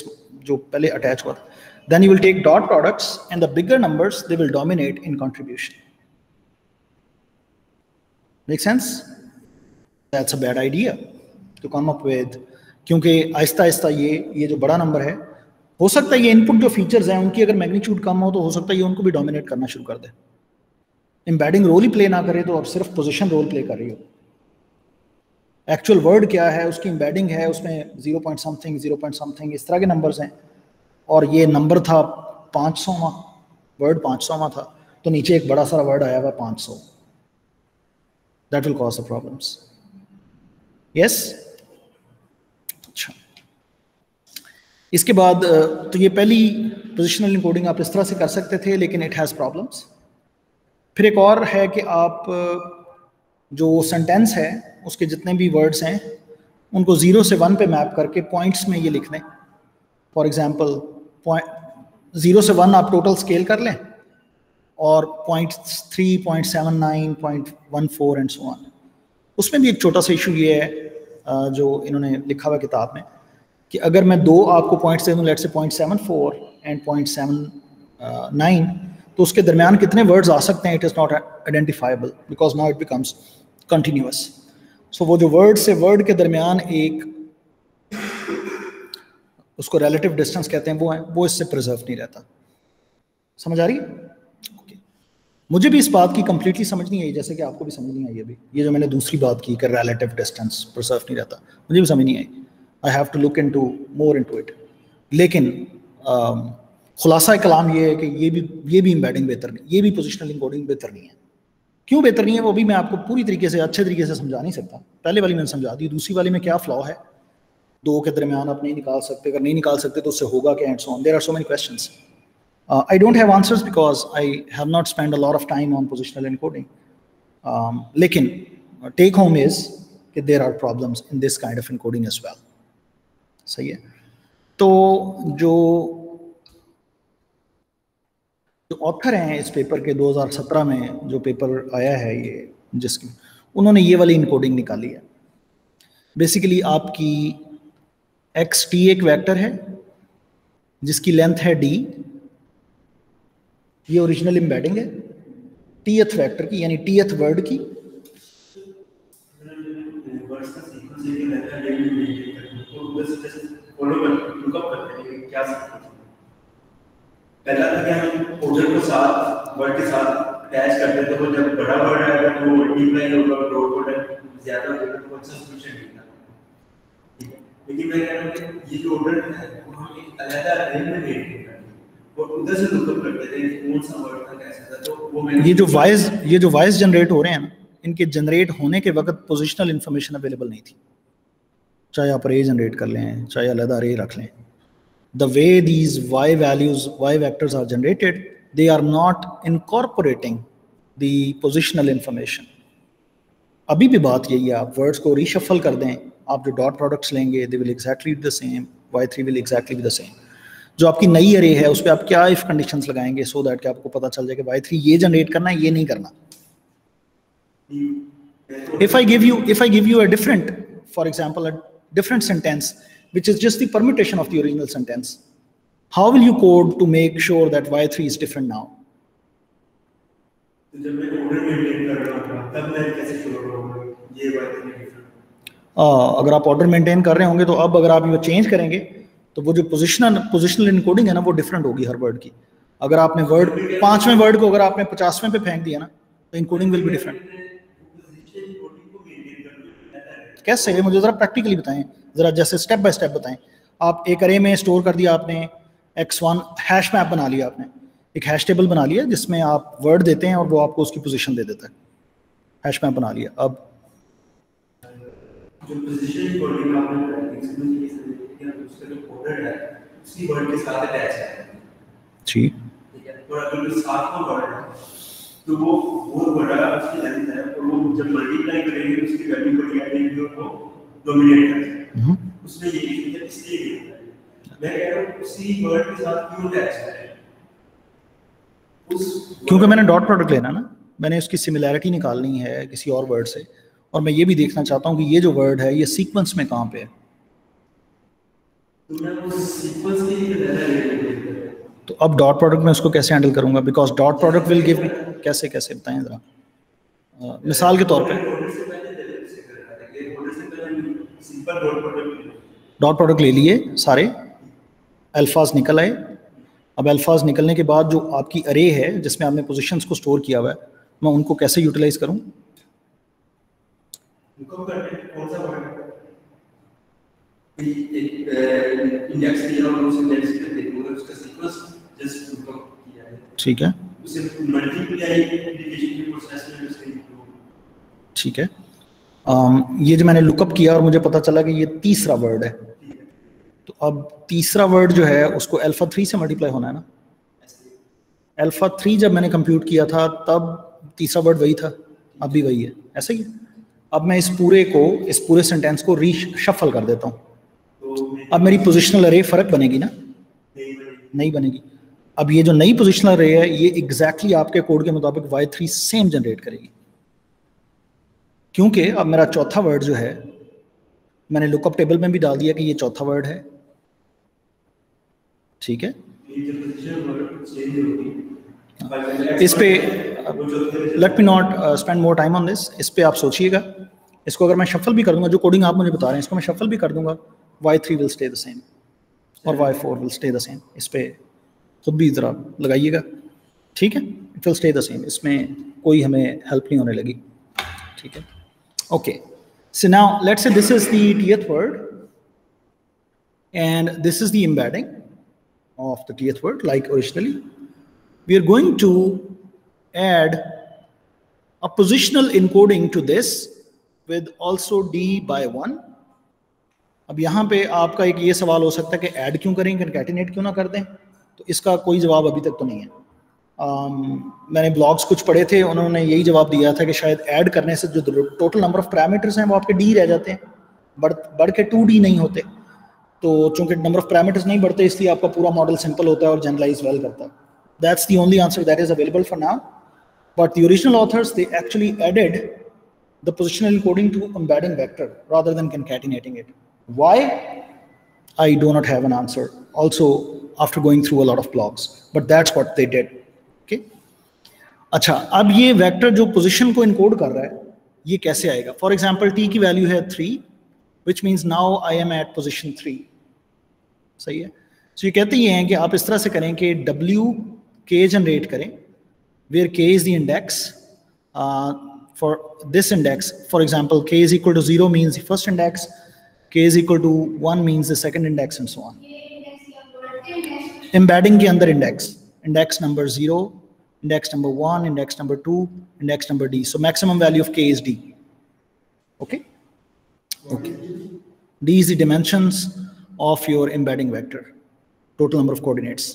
जो पहले अटैच हुआ था। Then you will take dot products and the bigger numbers they will dominate in contribution. Make sense? That's a bad idea to come up with, क्योंकि आहिस्ता आहिस्ता ये जो बड़ा नंबर है, हो सकता है ये इनपुट जो फीचर्स हैं उनकी अगर मैग्नीट्यूड कम हो तो हो सकता है ये उनको भी डोमिनेट करना शुरू कर दे। एम्बेडिंग रोल ही प्ले ना करे तो अब सिर्फ पोजीशन रोल प्ले कर रही हो। एक्चुअल वर्ड क्या है, उसकी एम्बेडिंग है, उसमें 0 पॉइंट समथिंग इस तरह के नंबर्स हैं, और ये नंबर था 500वां वर्ड, 500वां था, तो नीचे एक बड़ा सारा वर्ड आया हुआ 500। That will cause the problems. Yes, अच्छा, इसके बाद तो ये पहली पोजिशनल इनकोडिंग आप इस तरह से कर सकते थे, लेकिन इट हैज़ प्रॉब्लम्स। फिर एक और है कि आप जो सेंटेंस है उसके जितने भी वर्ड्स हैं उनको 0 से 1 पे मैप करके पॉइंट्स में ये लिख लें। फॉर एग्जांपल 0 से 1 आप टोटल स्केल कर लें, और 0.3, 0.79, 0.14 एंड सो ऑन। उसमें भी एक छोटा सा इशू ये है जो इन्होंने लिखा हुआ किताब में, कि अगर मैं 2 आपको पॉइंट्स दे दूँ, लेट्स से 0.74 एंड 0.79, तो उसके दरमियान कितने वर्ड्स आ सकते हैं, it is not identifiable because now it becomes continuous. So वो जो वर्ड से वर्ड के दरमियान एक, उसको रिलेटिव डिस्टेंस कहते हैं, वो इससे प्रिजर्व नहीं रहता। समझ आ रही है? okay. मुझे भी इस बात की कंप्लीटली समझ नहीं आई, जैसे कि आपको भी समझ नहीं आई अभी। ये जो मैंने दूसरी बात की कि रिलेटिव डिस्टेंस प्रिजर्व नहीं रहता, मुझे भी समझ नहीं आई। I have to look into more into it. लेकिन खुलासा कलाम ये है कि ये भी एम्बेडिंग बेहतर नहीं, ये भी पोजिशनल इनकोडिंग बेहतर नहीं है। क्यों बेहतर नहीं है वो भी मैं आपको पूरी तरीके से अच्छे तरीके से समझा नहीं सकता। पहले वाली मैंने समझा दी, दूसरी वाली में क्या फ्लॉ है, 2 के दरमियान आप नहीं निकाल सकते, अगर नहीं निकाल सकते तो उससे होगा क्या, and so on. There are so many questions. I don't have answers because I have not spent a lot of time on positional encoding. लेकिन take home is that there are problems in this kind of encoding as well. सही है. तो जो author हैं इस paper के 2017 में जो पेपर आया है ये जिसकी उन्होंने ये वाली इनकोडिंग निकाली है. बेसिकली आपकी xt एक वेक्टर है जिसकी लेंथ है d, ये ओरिजिनल एम्बेडिंग है tth वेक्टर की यानी tth वर्ड की. पहला था कि हम ऑर्डर को साथ वर्ड के साथ अटैच करते थे, तो जब बड़ा वर्ड आएगा तो वो मल्टीप्लाई होगा, डॉट वर्ड ज्यादा होगा तो अच्छा सॉल्यूशन मिलता है. लेकिन मैं कह रहा हूं कि ये जो ऑर्डर है वो हम एक अलग रेंज में रेट करते हैं और उधर से लुकअप करते थे कौन सा वर्ड था कैसा था. तो वो ये जो वॉइस जनरेट हो रहे हैं ना, इनके जनरेट होने के वक्त पोजिशनल इंफॉर्मेशन अवेलेबल नहीं थी. चाहे आप अरे जनरेट कर लें, चाहे अलग अरे रख लें. The way these y values, y vectors are generated, they are not incorporating the positional information. अभी भी बात यही है, आप वर्ड्स को रीशफल कर दें, आप जो डॉट प्रोडक्ट्स लेंगे they will exactly be the same, y3 will exactly be the same. जो आपकी नई अरे है उस पर आप क्या इफ कंडीशंस लगाएंगे सो दैट कि आपको पता चल जाए कि y3 ये जनरेट करना है, ये नहीं करना. If I give you a different, for example, a different sentence which is just the permutation of the original sentence, how will you code to make sure that y3 is different now? अगर आप order maintain कर रहे होंगे तो अब अगर आप ये चेंज करेंगे तो वो जो पोजिशनल इनकोडिंग है ना वो डिफरेंट होगी हर वर्ड की. अगर आपने वर्ड 5वें वर्ड को अगर आपने 50वें पे फेंक दिया ना तो इनकोडिंग विल बी डिफरेंट. कैसे, मुझे जरा प्रैक्टिकली बताएं, जरा जैसे स्टेप बाय स्टेप बताएं. आप एक अरे में स्टोर कर दिया आपने x1 हैश मैप बना लिया, आपने एक हैश टेबल बना लिया जिसमें आप वर्ड देते हैं और वो आपको उसकी पोजीशन दे देता है. हैश मैप बना लिया. अब जो पोजीशन कोडिंग आपने उसका जो कोडर है उसी वर्ड के साथ अटैच है. ठीक है. और अगर जो साथ में वर्ड है तो वो बहुत बड़ा उसकी लेंथ है और वो जब मल्टीप्लाई करेंगे उसकी वैल्यू बढ़ जाएगी और वो डोमिनेट करता है. उसमें ये इसलिए मैं कह रहा हूं उसी वर्ड के साथ क्यों अटैच है. क्योंकि मैंने डॉट प्रोडक्ट लेना ना, मैंने उसकी सिमिलैरिटी निकालनी है किसी और वर्ड से, और मैं ये भी देखना चाहता हूँ कि ये जो वर्ड है ये सीक्वेंस में कहाँ पे है. तो अब डॉट प्रोडक्ट में उसको कैसे हैंडल करूंगा, because dot product will give me कैसे बताएं जरा. मिसाल के तौर पे डॉट प्रोडक्ट ले लिए सारे, अल्फाज निकल आए. अब अल्फाज निकलने के बाद जो आपकी अरे है जिसमें आपने पोजीशंस को स्टोर किया हुआ है, मैं उनको कैसे यूटिलाइज करूं. ठीक है, ठीक है. ये जो मैंने लुकअप किया और मुझे पता चला कि ये तीसरा वर्ड है, तो अब तीसरा वर्ड जो है उसको अल्फा 3 से मल्टीप्लाई होना है ना. अल्फा 3 जब मैंने कंप्यूट किया था तब तीसरा वर्ड वही था, अब भी वही है, ऐसे ही. अब मैं इस पूरे सेंटेंस को रीशफल कर देता हूँ. अब मेरी पोजिशनल अरे फर्क बनेगी ना, नहीं बनेगी. अब ये जो नई पोजिशनल अरे है ये एग्जैक्टली आपके कोड के मुताबिक y3 सेम जनरेट करेगी, क्योंकि अब मेरा चौथा वर्ड जो है मैंने लुकअप टेबल में भी डाल दिया कि ये चौथा वर्ड है. ठीक है, इस पे let me not spend more time on this. इस पे आप सोचिएगा. इसको अगर मैं शफल भी कर दूंगा, जो कोडिंग आप मुझे बता रहे हैं इसको मैं शफल भी कर दूंगा, y3 will stay the same और y4 will stay the same. इस पे खुद भी जरा लगाइएगा. ठीक है, it will stay the same, इसमें कोई हमें हेल्प नहीं होने लगी. ठीक है, okay. So now let's say this is the tth word and this is the embedding of the tth word like originally. We are going to add a positional encoding to this with also d by 1. अब यहाँ पे आपका एक ये सवाल हो सकता है कि ऐड क्यों करें, कंकैटिनेट क्यों ना कर दें. तो इसका कोई जवाब अभी तक तो नहीं है। मैंने ब्लॉग्स कुछ पढ़े थे, उन्होंने यही जवाब दिया था कि शायद ऐड करने से जो टोटल नंबर ऑफ पैरामीटर्स हैं वो आपके डी रह जाते हैं, बढ़ के 2D नहीं होते। तो चूंकि नंबर ऑफ पैरामीटर्स नहीं बढ़ते इसलिए आपका पूरा मॉडल सिंपल होता है और जनरलाइज वेल करता है। That's the only answer that is available for now, but the original authors they actually added the positional encoding to embedding vector rather than concatenating it. Why? I do not have an answer. Also, after going through a lot of blogs, but that's what they did. Okay. अच्छा, अब ये vector जो position को encode कर रहा है ये कैसे आएगा? फॉर एग्जाम्पल t की वैल्यू है 3, which means now I am at position 3. सही है? So ये कहते ही हैं कि आप इस तरह से करें कि w k जनरेट करें, where k is the index. For this index, for example, k is equal to 0 means the first index, k is equal to 1 means the second index, and so on. Embedding के अंदर index number 0, index number 1, index number 2, index number d. So maximum value of k is d. Okay? Okay. D is the dimensions of your embedding vector, total number of coordinates.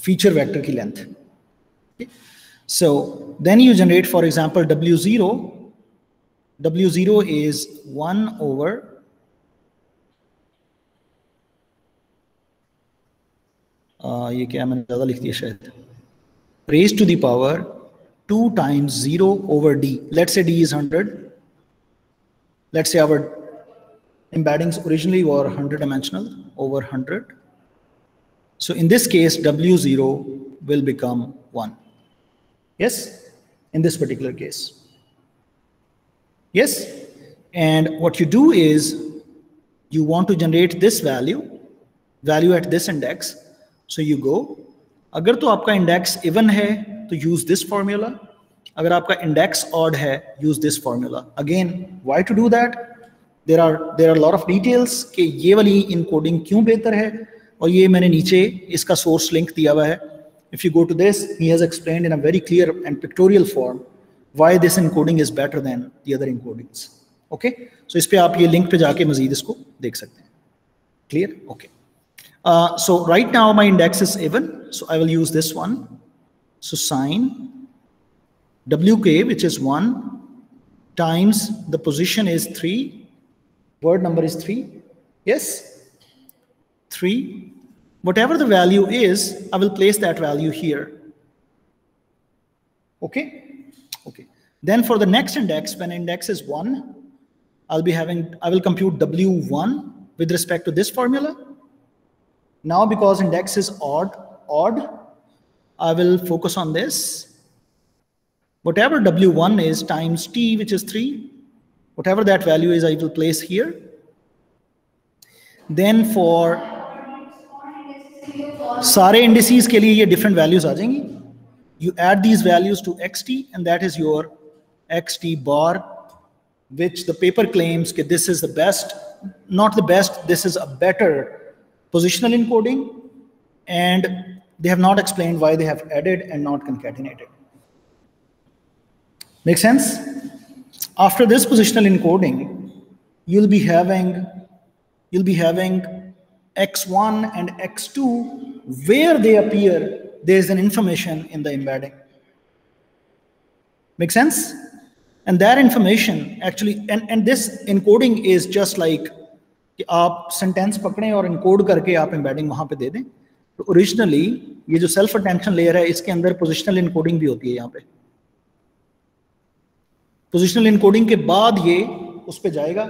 Feature vector की length. Okay? So then you generate, for example, W0. W0 is 1 over ये क्या मैंने ज़्यादा लिख दिया शायद, raised to the power 2 times 0 over d. Let's say d is 100. Let's say our embeddings originally were 100 dimensional over 100. So in this case, W0 will become 1. Yes, in this particular case. Yes, and what you do is you want to generate this value at this index. So you go, अगर तो आपका index even है तो use this formula. अगर आपका index odd है, use this formula. Again, why to do that? There are a lot of details कि ये वाली encoding क्यों बेहतर है, और ये मैंने नीचे इसका source link दिया हुआ है. If you go to this, he has explained in a very clear and pictorial form why this encoding is better than the other encodings. Okay? So इस पे आप ये link पे जाके मज़ीद इसको देख सकते हैं. Clear? Okay. So right now my index is even, so I will use this one. So sin wk, which is 1, times the position is 3, word number is 3. Yes? 3. Whatever the value is, I will place that value here. Okay? Okay. Then for the next index, when index is 1, I will compute W1 with respect to this formula. Now because index is odd, I will focus on this. Whatever W1 is times t, which is 3, whatever that value is, I will place here. Then for सारे indices के लिए ये different values आ जाएंगी. You add these values to xt, and that is your xt bar, which the paper claims that this is the best, not the best, this is a better positional encoding, and they have not explained why they have added and not concatenated. Make sense? After this positional encoding, you'll be having x1 and x2, where they appear, there is an information in the embedding. Make sense? And that information actually, and this encoding is just like कि आप sentence पकड़ें और encode करके आप embedding वहां पे दे दें. तो ओरिजिनली ये जो सेल्फ अटेंशन लेयर है इसके अंदर पोजिशनल इनकोडिंग भी होती है. यहाँ पे पोजिशनल इनकोडिंग के बाद ये उस पे जाएगा.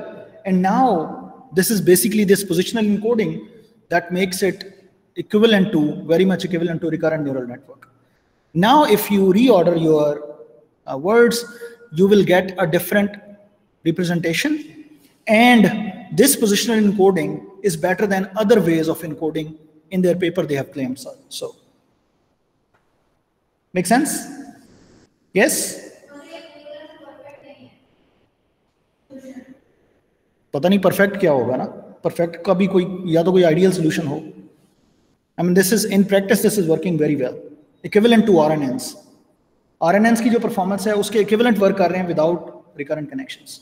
And now this is basically this positional encoding that makes it equivalent to, very much equivalent to recurrent neural network. Now, if you reorder your words, you will get a different representation, and this positional encoding is better than other ways of encoding. In their paper they have claimed so. Make sense? Yes? पता नहीं perfect क्या होगा ना. Perfect का भी कोई या तो कोई ideal solution हो. I mean, this is in practice, this is working very well. Equivalent to RNNs. RNNs की जो performance है उसके equivalent work कर रहे हैं without recurrent connections.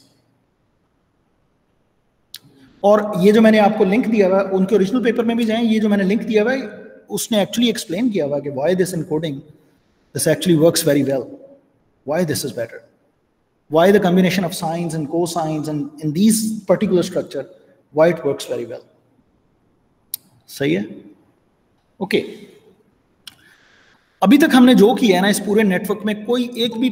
और ये जो मैंने आपको लिंक दिया हुआ है, उनके ओरिजिनल पेपर में भी जाएं, ये जो मैंने लिंक दिया हुआ है उसने एक्चुअली एक्सप्लेन किया हुआ है कि why this encoding this actually works very well, why this is better, why the combination of science and cosines and in this particular structure why it works very well. सही है? Okay, अभी तक हमने जो किया है ना, इस पूरे नेटवर्क में कोई एक भी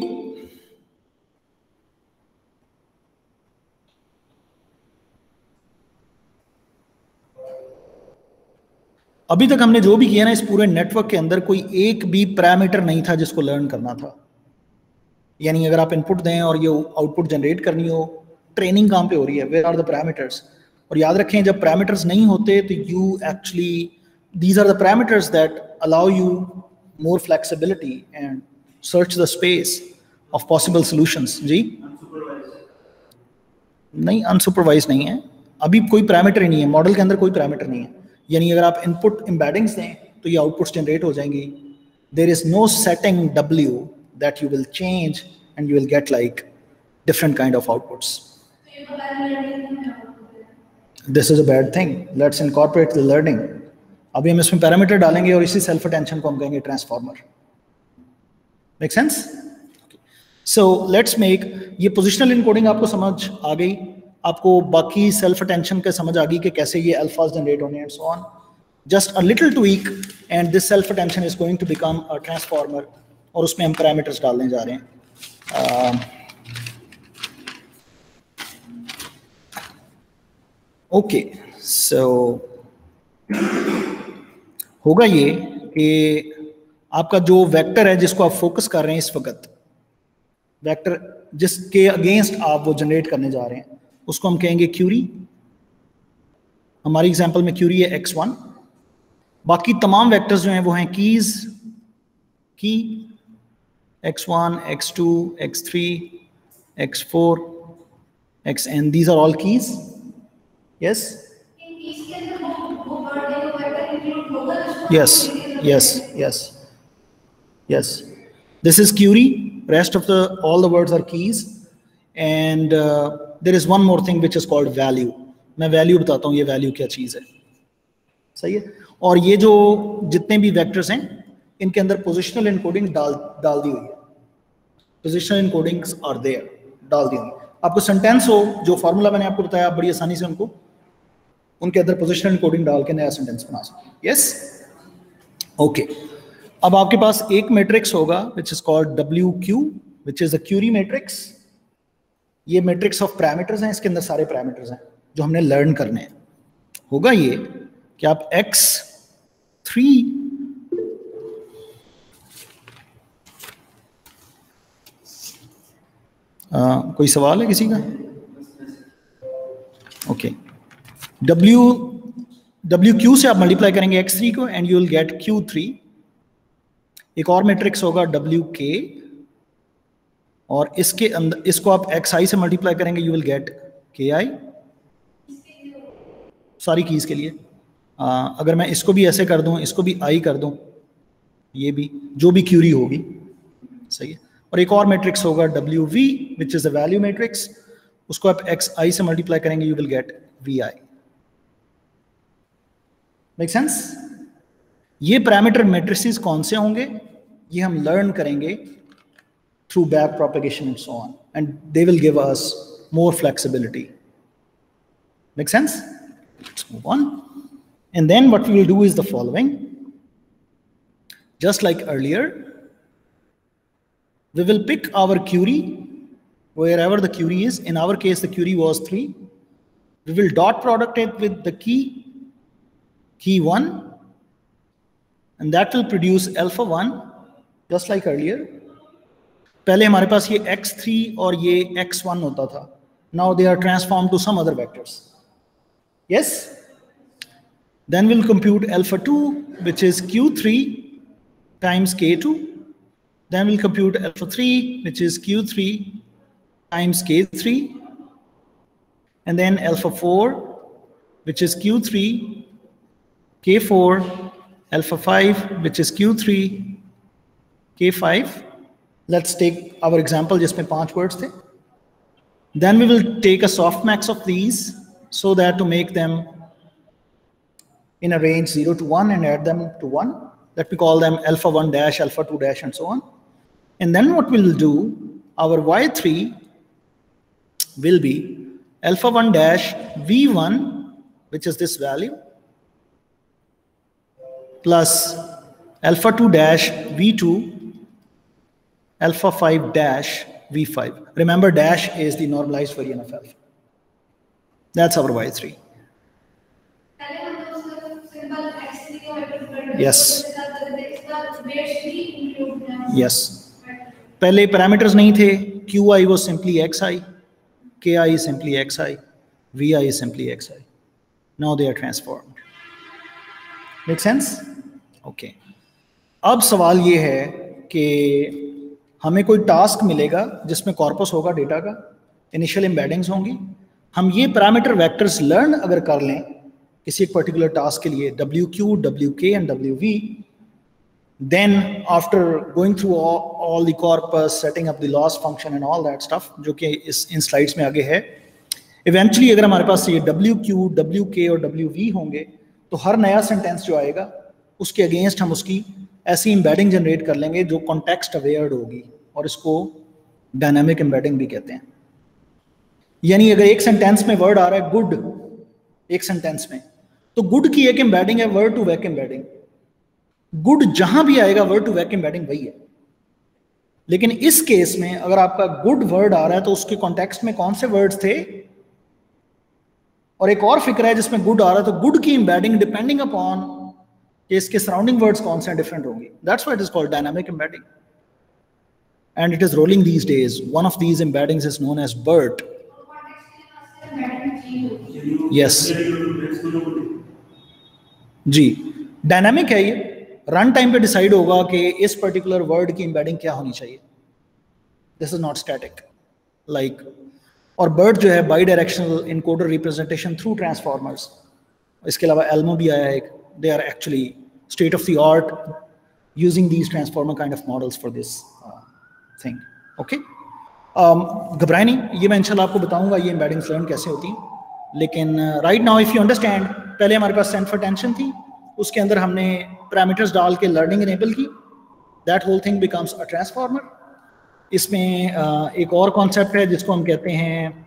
अभी तक हमने जो भी किया ना, इस पूरे नेटवर्क के अंदर कोई एक भी पैरामीटर नहीं था जिसको लर्न करना था। यानी अगर आप इनपुट दें और ये आउटपुट जनरेट करनी हो, ट्रेनिंग कहाँ पे हो रही है, वेयर आर द पैरामीटर्स। और याद रखें, जब पैरामीटर्स नहीं होते तो you actually, these are the parameters that allow you more flexibility and search the space of possible solutions। जी नहीं, अनसुपरवाइज नहीं है, अभी कोई पैरामीटर ही नहीं है, मॉडल के अंदर कोई पैरामीटर नहीं है। यानी अगर आप इनपुट एम्बेडिंग्स दें तो ये आउटपुट्स जनरेट हो जाएंगी। There is no setting W that you will change and you will get like different kind of outputs. This is a bad thing. Let's incorporate the learning. अभी हम इसमें parameter डालेंगे और इसी सेल्फ अटेंशन को हम कहेंगे transformer. Make sense? So let's make, ये पोजिशनल इनकोडिंग आपको समझ आ गई, आपको बाकी सेल्फ अटेंशन के समझ आ गई कि कैसे ये अल्फाज जनरेट होने and so on. Just a little tweak and this self attention is going to become a transformer, और उसमें हम पैरामीटर्स डालने जा रहे हैं। ओके, सो होगा ये कि आपका जो वेक्टर है जिसको आप फोकस कर रहे हैं इस वक्त, वेक्टर जिसके अगेंस्ट आप वो जनरेट करने जा रहे हैं, उसको हम कहेंगे क्यूरी। हमारी एग्जांपल में क्यूरी है x1। बाकी तमाम वेक्टर्स जो हैं वो हैं कीज, की x1, x2, x3, x4, xn, these are all keys. Yes? Yes, yes, yes, yes. This is query. Rest of all the words are keys, and there is one more thing which is called value. मैं value बताता हूँ, ये value क्या चीज़ है। सही है? और ये जो जितने भी vectors हैं, इनके अंदर positional encoding डाल दी हुई है। Positional encodings are there, डाल दी हुई। आपको sentence हो, जो formula मैंने आपको बताया, आप बड़ी आसानी से उनके अंदर पोजिशनल एनकोडिंग डाल के नया सेंटेंस बना सकते। Yes, okay. अब आपके पास एक मैट्रिक्स होगा which is called WQ, which is the query matrix. ये मैट्रिक्स ऑफ पैरामीटर्स हैं, इसके अंदर सारे पैरामीटर्स हैं जो हमने लर्न करने हैं। होगा ये कि आप x3 कोई सवाल है किसी का? ओके, WQ से आप मल्टीप्लाई करेंगे x3 को and you will gate Q3। एक और मैट्रिक्स होगा WK, और इसके अंदर इसको आप xi से मल्टीप्लाई करेंगे, यू विल गेट KI। सारी कीज के लिए अगर मैं इसको भी ऐसे कर दूं, इसको भी I कर दूं, ये भी जो भी क्यूरी होगी, सही है। और एक और मैट्रिक्स होगा WV which is a value matrix, उसको आप xi से मल्टीप्लाई करेंगे, you will get VI। Make sense? ये पैरामीटर मैट्रिसेस कौन से होंगे, ये हम लर्न करेंगे through back propagation and so on, and they will give us more flexibility. Make sense? Let's move on, and then what we will do is the following. Just like earlier, we will pick our query wherever the query is. In our case, the query was 3. We will dot product it with the key 1, and that will produce alpha 1, just like earlier. पहले हमारे पास ये x3 और ये x1 होता था. Now they are transformed to some other vectors. Yes? Then we'll compute alpha 2, which is q3 times k2. Then we'll compute alpha 3, which is q3 times k3. And then alpha 4, which is q3, k4, alpha 5, which is q3, k5. Let's take our example, just में 5 words थे. Then we will take a softmax of these so that to make them in a range 0 to 1 and add them to 1, that we call them alpha 1 dash, alpha 2 dash, and so on. And then what we'll do, our y3 will be alpha 1 dash v1, which is this value, plus alpha 2 dash v2, alpha 5 dash v5. Remember, dash is the normalized variant of alpha. That's our y3. Yes. Yes. पहले parameters नहीं थे. qi was simply xi, ki is simply xi, vi is simply xi. Now they are transformed. Make sense? Okay. अब सवाल ये है कि हमें कोई टास्क मिलेगा जिसमें कॉर्पस होगा डेटा का, इनिशियल एम्बेडिंग्स होंगी. हम ये पैरामीटर वेक्टर्स लर्न अगर कर लें किसी एक पर्टिकुलर टास्क के लिए, WQ, WK and WV, then after going through all the corpus, setting up the loss function and all that stuff, जो कि इन स्लाइड्स में आगे है, eventually अगर हमारे पास ये WQ, WK और WV होंगे तो हर नया सेंटेंस जो आएगा उसके अगेंस्ट हम उसकी ऐसी एम्बेडिंग जनरेट कर लेंगे जो कॉन्टेक्स्ट अवेयर्ड होगी, और इसको डायनामिक एम्बेडिंग भी कहते हैं. यानी अगर एक सेंटेंस में वर्ड आ रहा है गुड, एक सेंटेंस में, तो गुड की एक एम्बेडिंग है word to vec embedding. Good जहां भी आएगा वर्ड टू वेक एम्बेडिंग वही है. लेकिन इस केस में अगर आपका गुड वर्ड आ रहा है तो उसके कॉन्टेक्स्ट में कौन से वर्ड्स थे, और एक और फिक्र है जिसमें गुड आ रहा है तो गुड की एम्बेडिंग डिपेंडिंग अपॉन कि इसके सराउंडिंग वर्ड्स कौन से डिफरेंट होंगे. That's why it is called dynamic embedding, and it is rolling these days. One of these embeddings is known as BERT. Yes जी, डायनामिक है ये. रन टाइम पे decide होगा कि इस पर्टिकुलर वर्ड की एम्बेडिंग क्या होनी चाहिए. This is not static like. और BERT जो है bidirectional encoder representation through transformers. इसके अलावा एल्मो भी आया है. They are actually state of the art using these transformer kind of models for this thing. Okay, घबराए नहीं, ये मैं इंशाल्लाह आपको बताऊंगा ये एम्बेडिंग्स लर्न कैसे होती हैं. लेकिन right now if you understand, पहले हमारे पास सेंट फॉर टेंशन थी, उसके अंदर हमने पैरामीटर्स डाल के लर्निंग इनेबल की. That whole thing becomes a transformer. इसमें एक और कॉन्सेप्ट है जिसको हम कहते हैं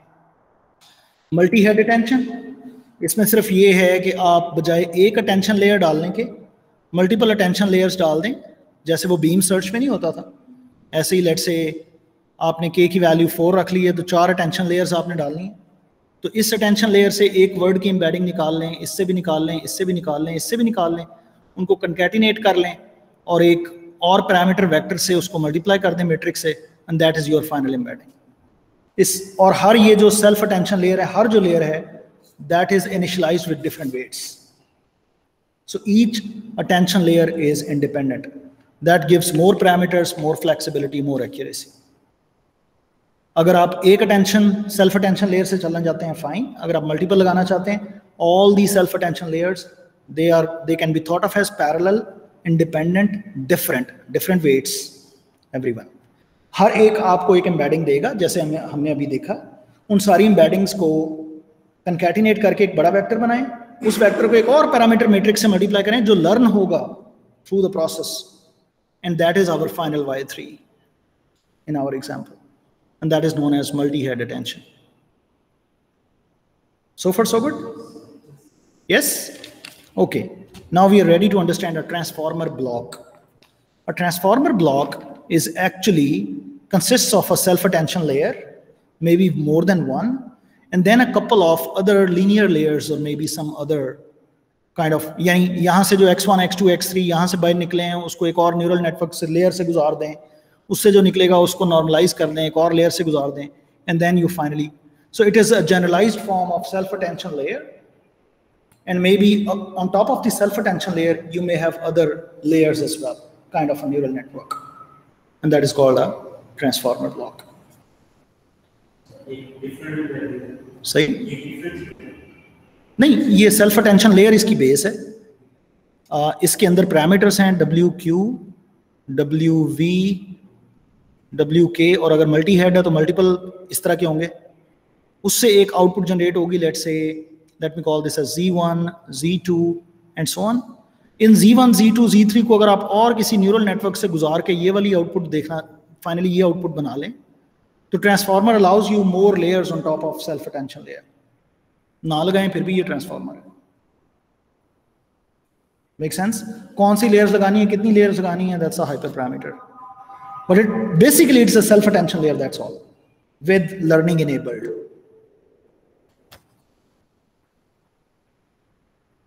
मल्टी हेड अटेंशन. इसमें सिर्फ ये है कि आप बजाय एक अटेंशन लेयर डालने के मल्टीपल अटेंशन लेयर्स डाल दें. जैसे वो बीम सर्च में नहीं होता था, ऐसे ही लेट से आपने k की वैल्यू 4 रख ली है तो 4 अटेंशन लेयर्स आपने डालनी है. तो इस अटेंशन लेयर से एक वर्ड की एम्बेडिंग निकाल लें, इससे भी निकाल लें, इससे भी निकाल लें, इससे भी निकाल लें, उनको कंकैटिनेट कर लें और एक और पैरामीटर वेक्टर से उसको मल्टीप्लाई कर दें मैट्रिक्स से, and that is your final embedding. इस और हर ये जो सेल्फ अटेंशन लेयर है, हर जो लेयर है that is initialised with different weights. So each attention layer is independent. That gives more parameters, more flexibility, more accuracy. अगर आप एक अटेंशन सेल्फ अटेंशन लेयर से चलना चाहते हैं फाइन. अगर आप मल्टीपल लगाना चाहते हैं, all the self attention layers they can be thought of as parallel, independent, different weights, everyone. हर एक आपको एक एम्बेडिंग देगा जैसे हमने अभी देखा. उन सारी एम्बेडिंग्स को कंकैटिनेट करके एक बड़ा वेक्टर बनाएं, उस वेक्टर को एक और पैरामीटर मैट्रिक्स से मल्टीप्लाई करें जो लर्न होगा through the process, and that is our final y3 in our example, and that is known as multi-head attention. So far so good? Yes? Okay, now we are ready to understand a transformer block. A transformer block is actually consists of a self-attention layer, maybe more than one, and then a couple of other linear layers or maybe some other kind of, यानी यहाँ से जो x1, x2, x3 यहाँ से बाहर निकले हैं उसको एक और न्यूरल नेटवर्क से लेयर से गुजार दें, उससे जो निकलेगा उसको नॉर्मलाइज कर दें, एक और लेयर से गुजार दें, and then you finally, so it is a generalized form of self-attention layer. And maybe on top of the self-attention layer, you may have other layers as well, kind of a neural network. And that is called a transformer block. सही? नहीं, ये self-attention layer इसकी base है. इसके अंदर parameters हैं WQ, WV, WK, और अगर multi-head है तो multiple इस तरह के होंगे. उससे एक output generate होगी, let's say let me call this as Z1, Z2 and so on. In Z1, Z2, Z3 को अगर आप और किसी न्यूरल नेटवर्क से गुजार के ये वाली आउटपुट देखना, फाइनली ये आउटपुट बना लें, तो transformer allows you more layers on top of self attention layer. ना लगाएं फिर भी ये ट्रांसफार्मर है। Make sense? कौन सी लेयर्स लगानी है, कितनी लेयर्स लगानी है, that's a hyper parameter, but it basically it's a self attention layer, that's all, with learning enabled.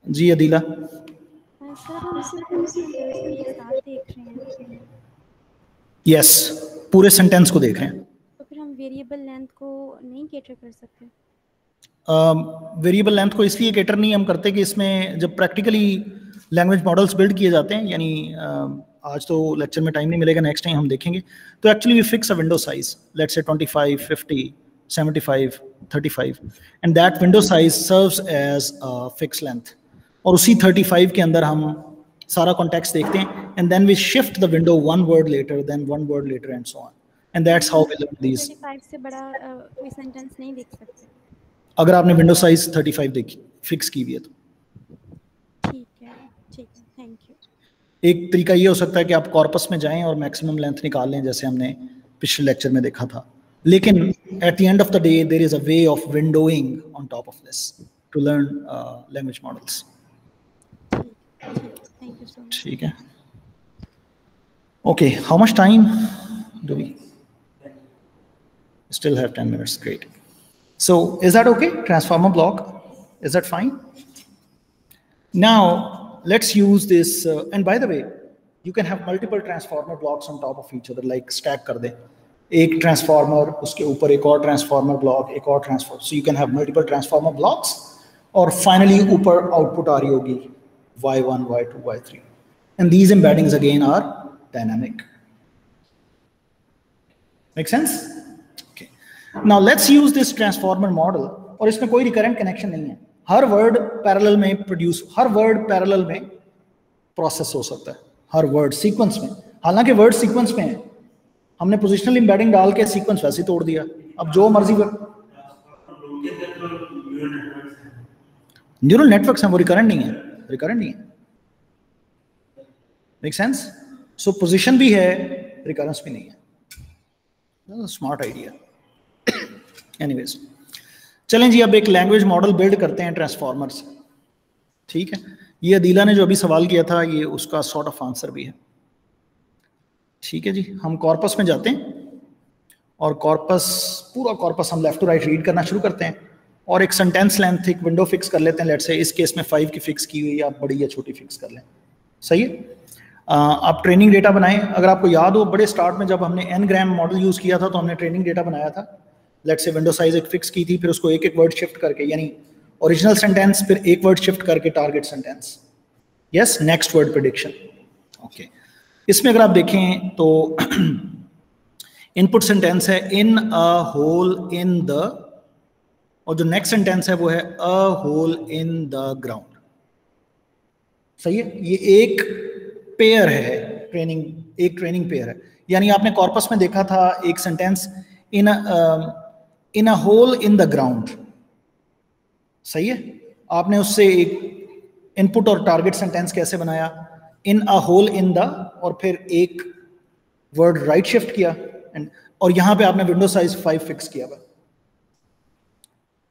जी अदीला। सर हम सिर्फ एक साथ देख रहे हैं। यस, पूरे सेंटेंस को देख रहे हैं। तो फिर हम वेरिएबल लेंथ को नहीं कैटर कर सकते? वेरिएबल लेंथ को इसलिए कैटर नहीं हम करते कि इसमें जब प्रैक्टिकली लैंग्वेज मॉडल्स बिल्ड किए जाते हैं, यानी आज तो लेक्चर में टाइम नहीं मिलेगा, नेक्स्ट टाइम हम देखेंगे, तो actually we fix a window size, let's say 25, 50, 75, 35, and that window size serves as a fix length, और उसी 35 के अंदर हम सारा कॉन्टेक्स्ट देखते हैं, and then we shift the window one word later, then one word later and so on, and that's how we learn these. 35 से बड़ा कोई सेंटेंस नहीं देख सकते अगर आपने विंडो साइज 35 देखी फिक्स की हुई है तो। ठीक है, थैंक यू। एक तरीका ये हो सकता है कि आप कॉर्पस में जाएं और मैक्सिमम लेंथ निकाल लें, जैसे हमने पिछले लेक्चर में देखा था, लेकिन at the end of the day there is a way of windowing on top of this to learn language models. Thank you so much. ठीक है, okay, how much time do we still have 10 minutes? Great. So is that okay? Transformer block, is that fine? Now let's use this, and by the way, you can have multiple transformer blocks on top of each other, like stack कर दें, एक transformer उसके ऊपर एक और transformer block, एक और transformer, so you can have multiple transformer blocks, और finally ऊपर आउटपुट आ रही होगी Y1, Y2, Y3, and these embeddings again are dynamic. Make sense? Now let's use this transformer model, और इसमें कोई रिकरेंट कनेक्शन नहीं है, हर वर्ड पैरेलल में प्रोड्यूस, हर वर्ड पैरेलल में प्रोसेस हो सकता है, हर वर्ड सीक्वेंस में, हालांकि वर्ड सीक्वेंस में है, हमने पोजिशनल एम्बेडिंग डाल के सीक्वेंस वैसे तोड़ दिया, अब जो मर्जी न्यूरल नेटवर्क्स हैं वो रिकरेंट नहीं है, मेक सेंस? सो पोजिशन भी है, रिकरेंस भी नहीं है, स्मार्ट आइडिया। एनीवेज, चलें जी, अब एक लैंग्वेज मॉडल बिल्ड करते हैं ट्रांसफार्मर से। ठीक है, ये अदीला ने जो अभी सवाल किया था, ये उसका सॉर्ट ऑफ आंसर भी है। ठीक है जी, हम कॉर्पस में जाते हैं, और कॉर्पस, पूरा कॉर्पस हम लेफ्ट टू राइट रीड करना शुरू करते हैं, और एक सेंटेंस लेंथ, एक विंडो फिक्स कर लेते हैं, लेट्स से इस केस में 5 की फिक्स की हुई, आप बड़ी या छोटी फिक्स कर लें, सही है। आप ट्रेनिंग डेटा बनाएं, अगर आपको याद हो बड़े स्टार्ट में जब हमने n-ग्राम मॉडल यूज़ किया था तो हमने ट्रेनिंग डेटा बनाया था, लेट्स से विंडो साइज एक फिक्स की थी, फिर उसको एक एक वर्ड शिफ्ट करके, यानी ओरिजिनल सेंटेंस, फिर एक वर्ड शिफ्ट करके target sentence, yes, next word prediction. Okay, इसमें अगर आप देखें तो इनपुट सेंटेंस है इन अ होल इन द, और जो नेक्स्ट सेंटेंस है वो है a hole in the ground, सही है। ये एक पेयर है, एक ट्रेनिंग पेयर है, यानी आपने कॉर्पस में देखा था एक sentence in a hole in the ground, सही है। आपने उससे एक इनपुट और टारगेट सेंटेंस कैसे बनाया, इन अ होल इन द, और फिर एक वर्ड राइट शिफ्ट किया, एंड और यहां पे आपने विंडो साइज 5 फिक्स किया हुआ,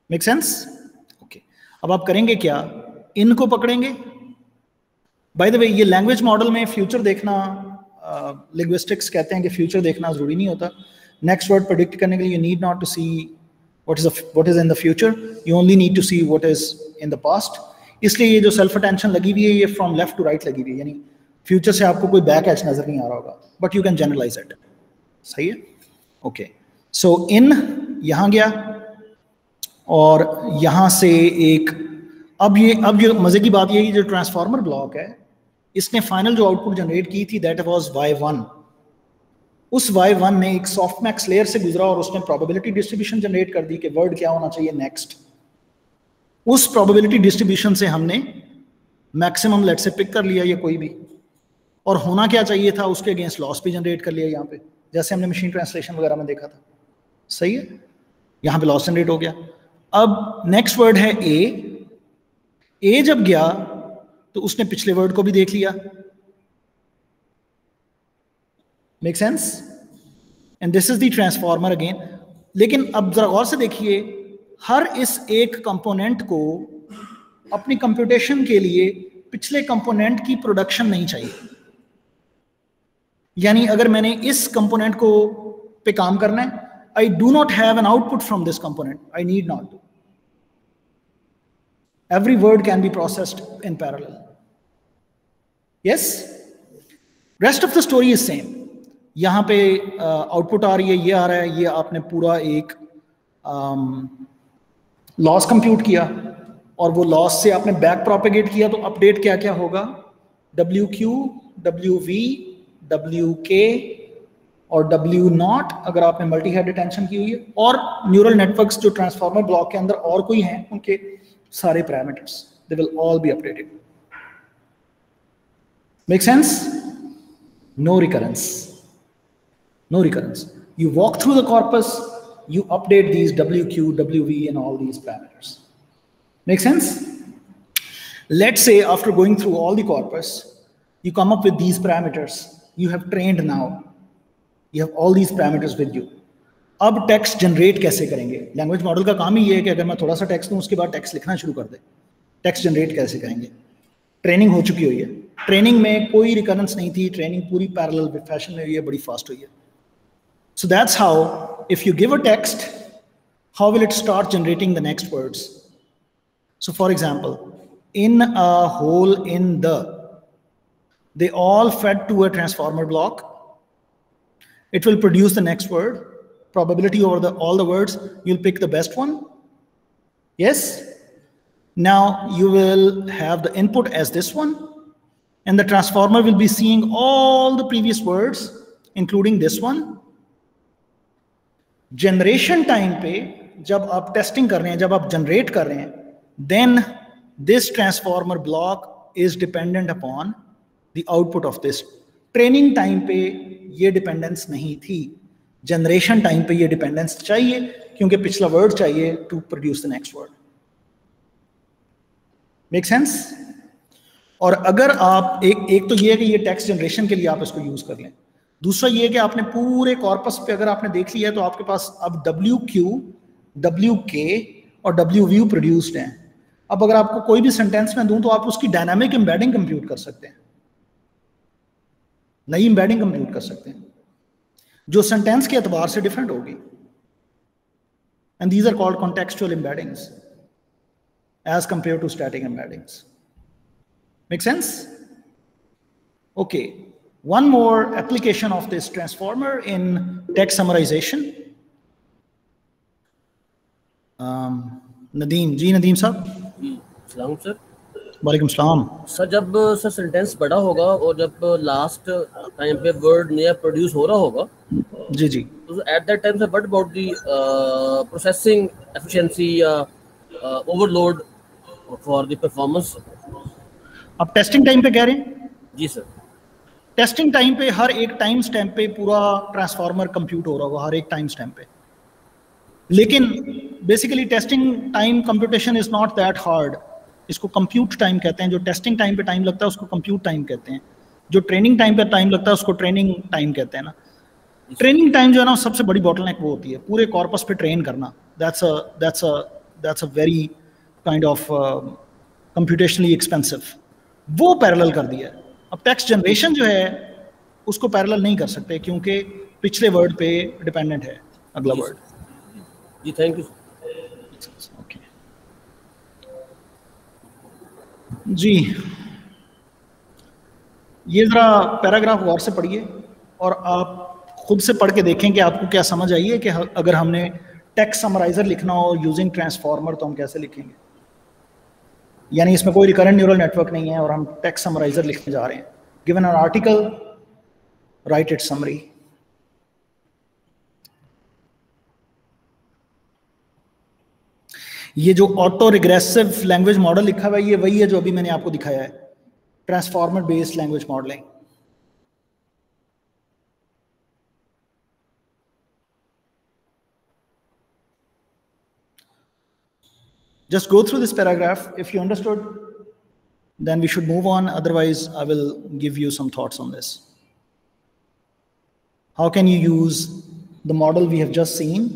मेक सेंस? ओके, अब आप करेंगे क्या, इनको पकड़ेंगे। बाय द वे, ये लैंग्वेज मॉडल में फ्यूचर देखना, लिंग्विस्टिक्स कहते हैं कि फ्यूचर देखना जरूरी नहीं होता। नेक्स्ट वर्ड प्रेडिक्ट करने के लिए you need not to see what is in the future, you only need to see what is in the past. इसलिए ये जो सेल्फ अटेंशन लगी हुई है, ये फ्रॉम लेफ्ट टू राइट लगी हुई है, यानी फ्यूचर से आपको कोई बैक एज नजर नहीं आ रहा होगा, but you can generalise it, सही है। ओके, सो इन यहां गया, और यहां से एक, अब ये मजे की बात ये है, जो ट्रांसफार्मर ब्लॉक है, इसने फाइनल जो आउटपुट जनरेट की थी दैट वाज y1, उस y1 ने एक सॉफ्टमैक्स लेयर से गुजरा और उसने प्रोबेबिलिटी डिस्ट्रीब्यूशन जनरेट कर दी कि वर्ड क्या होना चाहिए नेक्स्ट। उस प्रोबेबिलिटी डिस्ट्रीब्यूशन से हमने मैक्सिमम लेट से पिक कर लिया, ये कोई भी, और होना क्या चाहिए था उसके अगेंस्ट लॉस भी जनरेट कर लिया यहाँ पे, जैसे हमने मशीन ट्रांसलेशन वगैरह में देखा था, सही है। यहाँ पे लॉस जनरेट हो गया। अब नेक्स्ट वर्ड है ए, ए जब गया तो उसने पिछले वर्ड को भी देख लिया। Make sense? And this is the transformer again. लेकिन अब जरा गौर से देखिए, हर इस एक कंपोनेंट को अपनी कंप्यूटेशन के लिए पिछले कंपोनेंट की प्रोडक्शन नहीं चाहिए। यानी अगर मैंने इस कंपोनेंट को पे काम करना है, I do not have an output from this component, I need not to. Every word can be processed in parallel. Yes, rest of the story is same. यहां पे आउटपुट आ रही है, ये आ रहा है, ये आपने पूरा एक लॉस कंप्यूट किया और वो लॉस से आपने बैक प्रोपेगेट किया, तो अपडेट क्या क्या होगा? WQ, WV, WK और W0 अगर आपने मल्टी हेड अटेंशन की हुई है, और न्यूरल नेटवर्क्स जो ट्रांसफार्मर ब्लॉक के अंदर और कोई हैं, उनके सारे parameters, they will all be updated. Make sense? No recurrence, no recurrence. You walk through the corpus, you update these WQ, WV and all these parameters. Make sense? Let's say after going through all the corpus, you come up with these parameters. You have trained now. You have all these parameters with you. अब text generate कैसे करेंगे? Language model का काम ही ये है कि अगर मैं थोड़ा सा टेक्स्ट दूं, उसके बाद टेक्स्ट लिखना शुरू कर दे। टेक्स्ट जनरेट कैसे करेंगे? ट्रेनिंग हो चुकी हुई है, ट्रेनिंग में कोई रिकरेंस नहीं थी, ट्रेनिंग पूरी पैरेलल फैशन में हुई है, बड़ी फास्ट हुई है। So that's how, if you give a text, how will it start generating the next words? So for example, in a hole in the, they all fed to a transformer block. It will produce the next word. Probability over all the words, you'll pick the best one. Yes? Now you will have the input as this one, and the transformer will be seeing all the previous words, including this one. Generation time पे जब आप testing कर रहे हैं, जब आप generate कर रहे हैं, then this transformer block is dependent upon the output of this. Training time पे ये डिपेंडेंस नहीं थी, जनरेशन टाइम पे ये डिपेंडेंस चाहिए, क्योंकि पिछला वर्ड चाहिए to produce the next word. Make sense? और अगर आप एक तो ये है कि ये टेक्स्ट जनरेशन के लिए आप इसको यूज कर लें, दूसरा ये है कि आपने पूरे कॉर्पस पे अगर आपने देख लिया है, तो आपके पास अब WQ, WK और WV प्रोड्यूस्ड हैं। अब अगर आपको कोई भी सेंटेंस में दूं, तो आप उसकी डायनामिक एम्बेडिंग कंप्यूट कर सकते हैं, नई एम्बेडिंग कंप्यूट कर सकते हैं, जो सेंटेंस के एतबार से डिफरेंट होगी। And these are called contextual embeddings as compare to static embeddings. Make sense? Okay, one more application of this transformer in text summarization. Nadeem ji, Nadeem साहब। सलाम सर। वालेकुम सलाम सर। जब सर सेंटेंस बड़ा होगा और जब लास्ट टाइम पे वर्ड नया प्रोड्यूस हो रहा होगा, जी जी, तो at that time sir what about the processing efficiency या ओवरलोड फॉर द परफॉर्मेंस? आप टेस्टिंग टाइम पे कह रहे हैं? जी सर। टेस्टिंग टाइम पे हर एक टाइम स्टैम्प पे पूरा ट्रांसफार्मर कंप्यूट हो रहा होगा, हर एक टाइम स्टैम्प पे। लेकिन basically testing time computation is not that hard. इसको कंप्यूट टाइम कहते हैं। जो टेस्टिंग टाइम पे टाइम लगता है उसको कंप्यूट टाइम कहते हैं। जो ट्रेनिंग टाइम पे टाइम लगता है उसको ट्रेनिंग टाइम कहते हैं ना। ट्रेनिंग टाइम जो है ना, सबसे बड़ी बॉटलनेक वो होती है, पूरे कॉर्पस पे ट्रेन करना। That's a very kind of computationally expensive. वो पैरेलल कर दिया है। अब टेक्स्ट जनरेशन जो है उसको पैरेलल नहीं कर सकते, क्योंकि पिछले वर्ड पे डिपेंडेंट है अगला वर्ड। जी थैंक यू। ओके जी, ये जरा पैराग्राफ गौर से पढ़िए और आप खुद से पढ़ के देखें कि आपको क्या समझ आई है कि अगर हमने टेक्स्ट समराइजर लिखना हो यूजिंग ट्रांसफॉर्मर तो हम कैसे लिखेंगे। यानी इसमें कोई रिकरेंट न्यूरल नेटवर्क नहीं है और हम टेक्स्ट समराइजर लिखने जा रहे हैं। Given an article, right it summary. ये जो ऑटो रिग्रेसिव लैंग्वेज मॉडल लिखा हुआ है, ये वही है जो अभी मैंने आपको दिखाया है, transformer based language modelling. Just go through this paragraph. If you understood then we should move on. Otherwise, I will give you some thoughts on this. How can you use the model we have just seen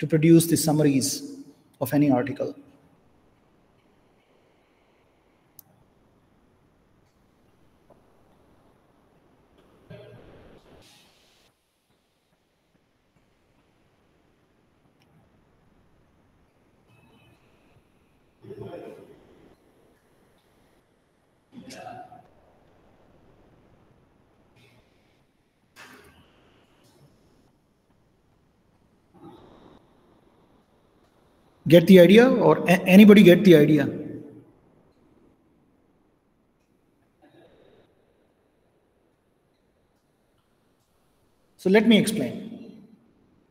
to produce the summaries of any article? Get the idea, or anybody get the idea? So let me explain.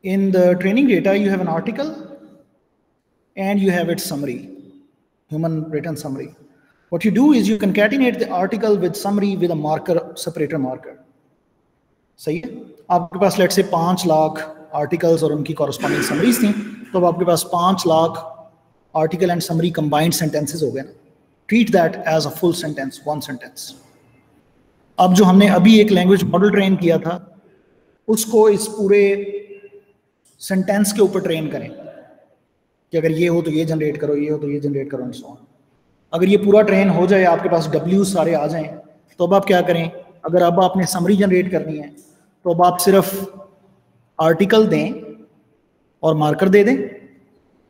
In the training data, you have an article and you have its summary, human written summary. What you do is you concatenate the article with summary with a marker, separator marker. सही है? आपके पास let's say 5 lakh articles और उनकी corresponding summaries थी, तो अब आपके पास 5 lakh article and summary combined sentences हो गए ना. Treat that as a full sentence, one sentence. अब जो हमने अभी एक language model train किया था, उसको इस पूरे sentence के ऊपर train करें कि अगर ये हो तो ये generate करो, ये हो तो ये generate करो and so on. अगर ये पूरा train हो जाए, आपके पास W सारे आ जाएं, तो अब आप क्या करें? अगर अब आपने summary generate करनी है, तो अब आप सिर्फ आर्टिकल दें और मार्कर दे दें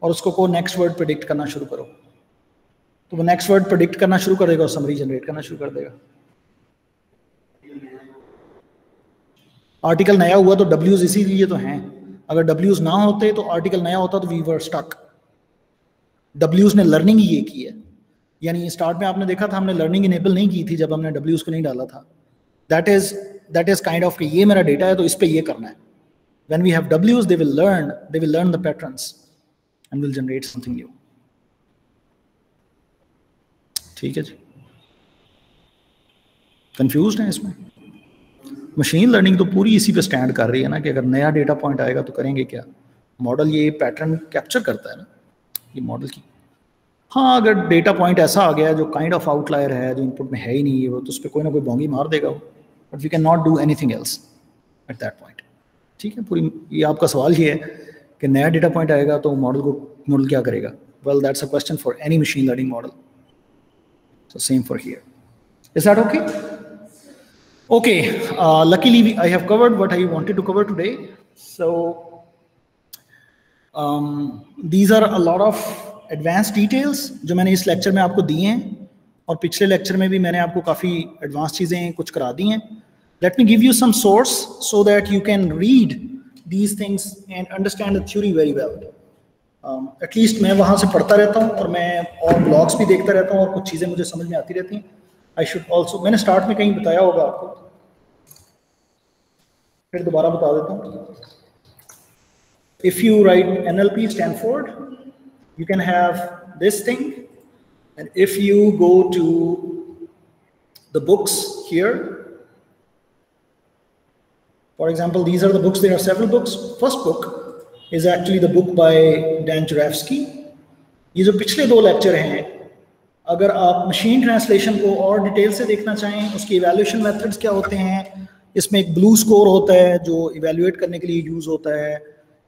और उसको को नेक्स्ट वर्ड प्रेडिक्ट करना शुरू करो, तो वो नेक्स्ट वर्ड प्रेडिक्ट करना शुरू कर देगा और समरी जनरेट करना शुरू कर देगा. आर्टिकल नया हुआ तो डब्ल्यूज इसीलिए तो हैं. अगर डब्ल्यूज ना होते तो आर्टिकल नया होता तो वी वर स्टक. डब्ल्यूज ने लर्निंग ही ये की है, यानी स्टार्ट में आपने देखा था हमने लर्निंग इनेबल नहीं की थी जब हमने डब्ल्यूज को नहीं डाला था. दैट इज काइंड ऑफ ये मेरा डेटा है तो इस पे ये करना है. When we have W's, they will learn the patterns and will generate something new. ठीक है जी? Confused हैं इसमें? मशीन लर्निंग तो पूरी इसी पे स्टैंड कर रही है ना कि अगर नया डेटा पॉइंट आएगा तो करेंगे क्या. मॉडल ये पैटर्न कैप्चर करता है ना, ये मॉडल की. हाँ, अगर डेटा पॉइंट ऐसा आ गया जो काइंड ऑफ आउटलायर है, जो इनपुट में है ही नहीं, वो तो उस पर कोई ना कोई बोंगी मार देगा, but we can not do anything else at that point. ठीक है, पूरी ये आपका सवाल ये है कि नया डेटा पॉइंट आएगा तो मॉडल क्या करेगा. Well, that's a question for any machine learning model. So same for here. Is that okay? Okay, luckily I have covered what I wanted to cover today. So these are a lot of advance details जो मैंने इस lecture में आपको दिए हैं, और पिछले lecture में भी मैंने आपको काफ़ी एडवांस चीज़ें कुछ करा दी हैं. Let me give you some source so that you can read these things and understand the theory very well. At least मैं वहाँ से पढ़ता रहता हूँ और मैं और ब्लॉग्स भी देखता रहता हूँ और कुछ चीज़ें मुझे समझ में आती रहती हैं. I should also, मैंने स्टार्ट में कहीं बताया होगा आपको, फिर दोबारा बता देता हूँ. If you write NLP Stanford, you can have this thing, and if you go to the books here, for example, these are the books. There are several books. First book is actually the book by Dan Jurafsky. ये जो पिछले 2 lecture हैं, अगर आप machine translation को और detail से देखना चाहें, उसकी इवैल्यूएशन मेथड्स क्या होते हैं, इसमें एक ब्लू स्कोर होता है जो इवैल्यूएट करने के लिए यूज होता है,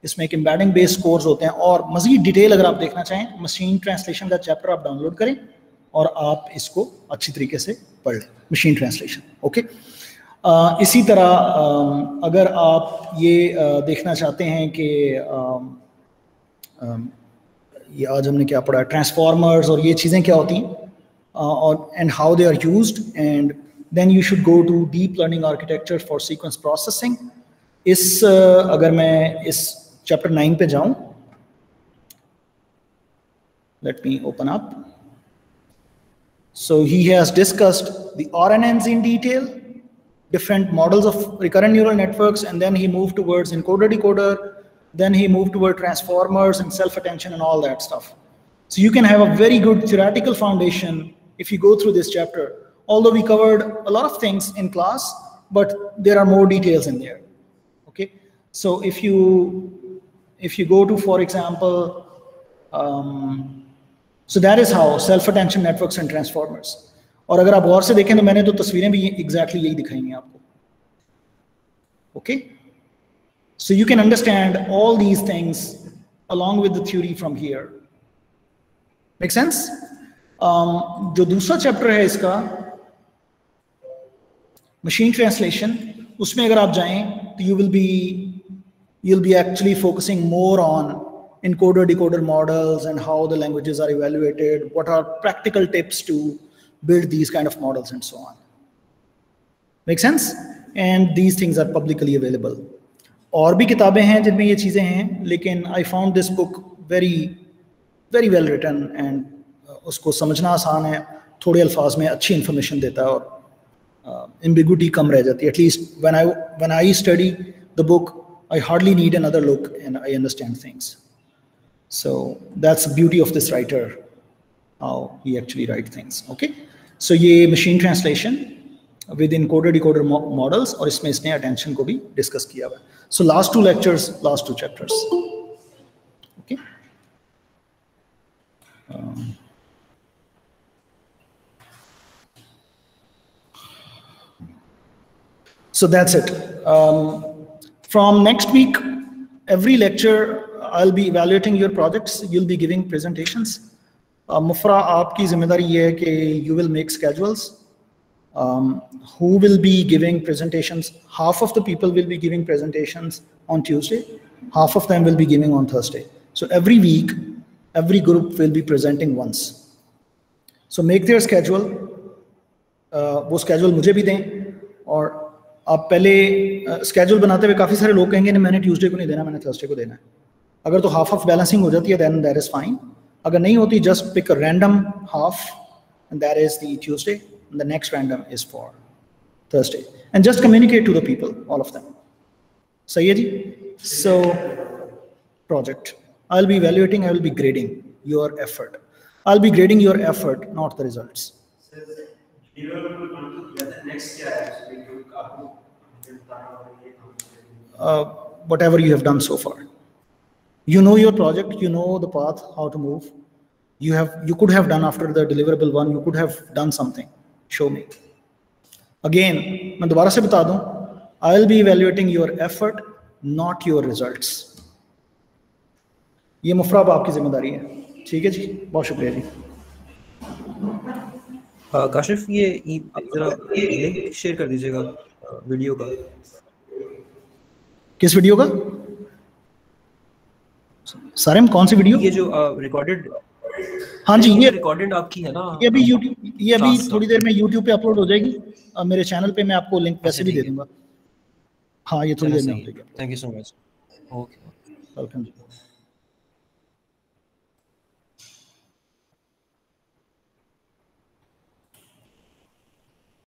इसमें एक एम्बेडिंग बेस्ड स्कोर्स होते हैं, और मजीद डिटेल अगर आप देखना चाहें, मशीन ट्रांसलेशन का चैप्टर आप डाउनलोड करें और आप इसको अच्छी तरीके से पढ़ लें, मशीन ट्रांसलेशन. ओके. इसी तरह अगर आप ये देखना चाहते हैं कि ये आज हमने क्या पढ़ा, ट्रांसफॉर्मर्स और ये चीज़ें क्या होती हैं और and how they are used, and then you should go to deep learning architecture for sequence processing. इस अगर मैं इस चैप्टर 9 पे जाऊं, let me open up. So he has discussed the RNNs in detail, different models of recurrent neural networks, and then he moved towards encoder decoder, then he moved toward transformers and self-attention and all that stuff. So you can have a very good theoretical foundation if you go through this chapter, although we covered a lot of things in class, but there are more details in there. Okay, so if you go to, for example, so that is how self-attention networks and transformers. और अगर आप गौर से देखें तो मैंने तो तस्वीरें भी एग्जैक्टली यही दिखाई हैं आपको. Okay, so you can understand all these things along with the theory from here. Make sense? जो दूसरा चैप्टर है इसका मशीन ट्रांसलेशन, उसमें अगर आप जाएं तो you'll be actually focusing more on encoder decoder models and how the languages are evaluated, what are practical tips to build these kind of models and so on. Make sense? And these things are publicly available. और भी किताबें हैं जिनमें ये चीज़ें हैं, लेकिन I found this book very well written and उसको समझना आसान है, थोड़े अल्फाज में अच्छी इंफॉर्मेशन देता है और ambiguity कम रह जाती है. At least when I study the book, I hardly need another look and I understand things. So that's the beauty of this writer, how he actually writes things. Okay, so ये machine translation with encoder decoder models, और इसमें इसने attention को भी discuss किया हुआ है. So last 2 lectures, last 2 chapters. Okay. So that's it. From next week, every lecture I'll be evaluating your projects. You'll be giving presentations. Mufra, आपकी जिम्मेदारी ये है कि you will make schedules. Who will be giving presentations? Half of the people will be giving presentations on Tuesday, half of them will be giving on Thursday. So every week, every group will be presenting once. So make their schedule. वो schedule मुझे भी दें, और आप पहले schedule बनाते हुए काफ़ी सारे लोग कहेंगे नहीं मैंने Tuesday को नहीं देना, मैंने Thursday को देना है. अगर तो half of balancing हो जाती है then that is fine. अगर नहीं होती just pick a random half and that is the Tuesday. And the next random is for Thursday, and just communicate to the people, all of them. Sahi ji? So project, I'll be evaluating, I will be grading your effort. I'll be grading your effort, not the results. Whatever you have done so far, you know your project, you know the path, how to move. You could have done after the deliverable one, you could have done something. Show me. Again, मैं दोबारा से बता दूं, I'll be evaluating your effort, not your results. ये मुफराब आपकी जिम्मेदारी है. ठीक है जी, बहुत शुक्रिया जी. काशिफ, ये जरा लिंक शेयर कर दीजिएगा वीडियो का. किस वीडियो का? सारे कौन सी वीडियो? ये जो रिकॉर्डेड. हाँ जी, ये रिकॉर्डेड आपकी है ना. ये अभी थोड़ी देर में YouTube पे अपलोड हो जाएगी. मेरे चैनल पे मैं आपको लिंक वैसे भी दे दूंगा. हाँ, ये थोड़ी देर में हो जाएगी. Thank you so much. Okay, welcome.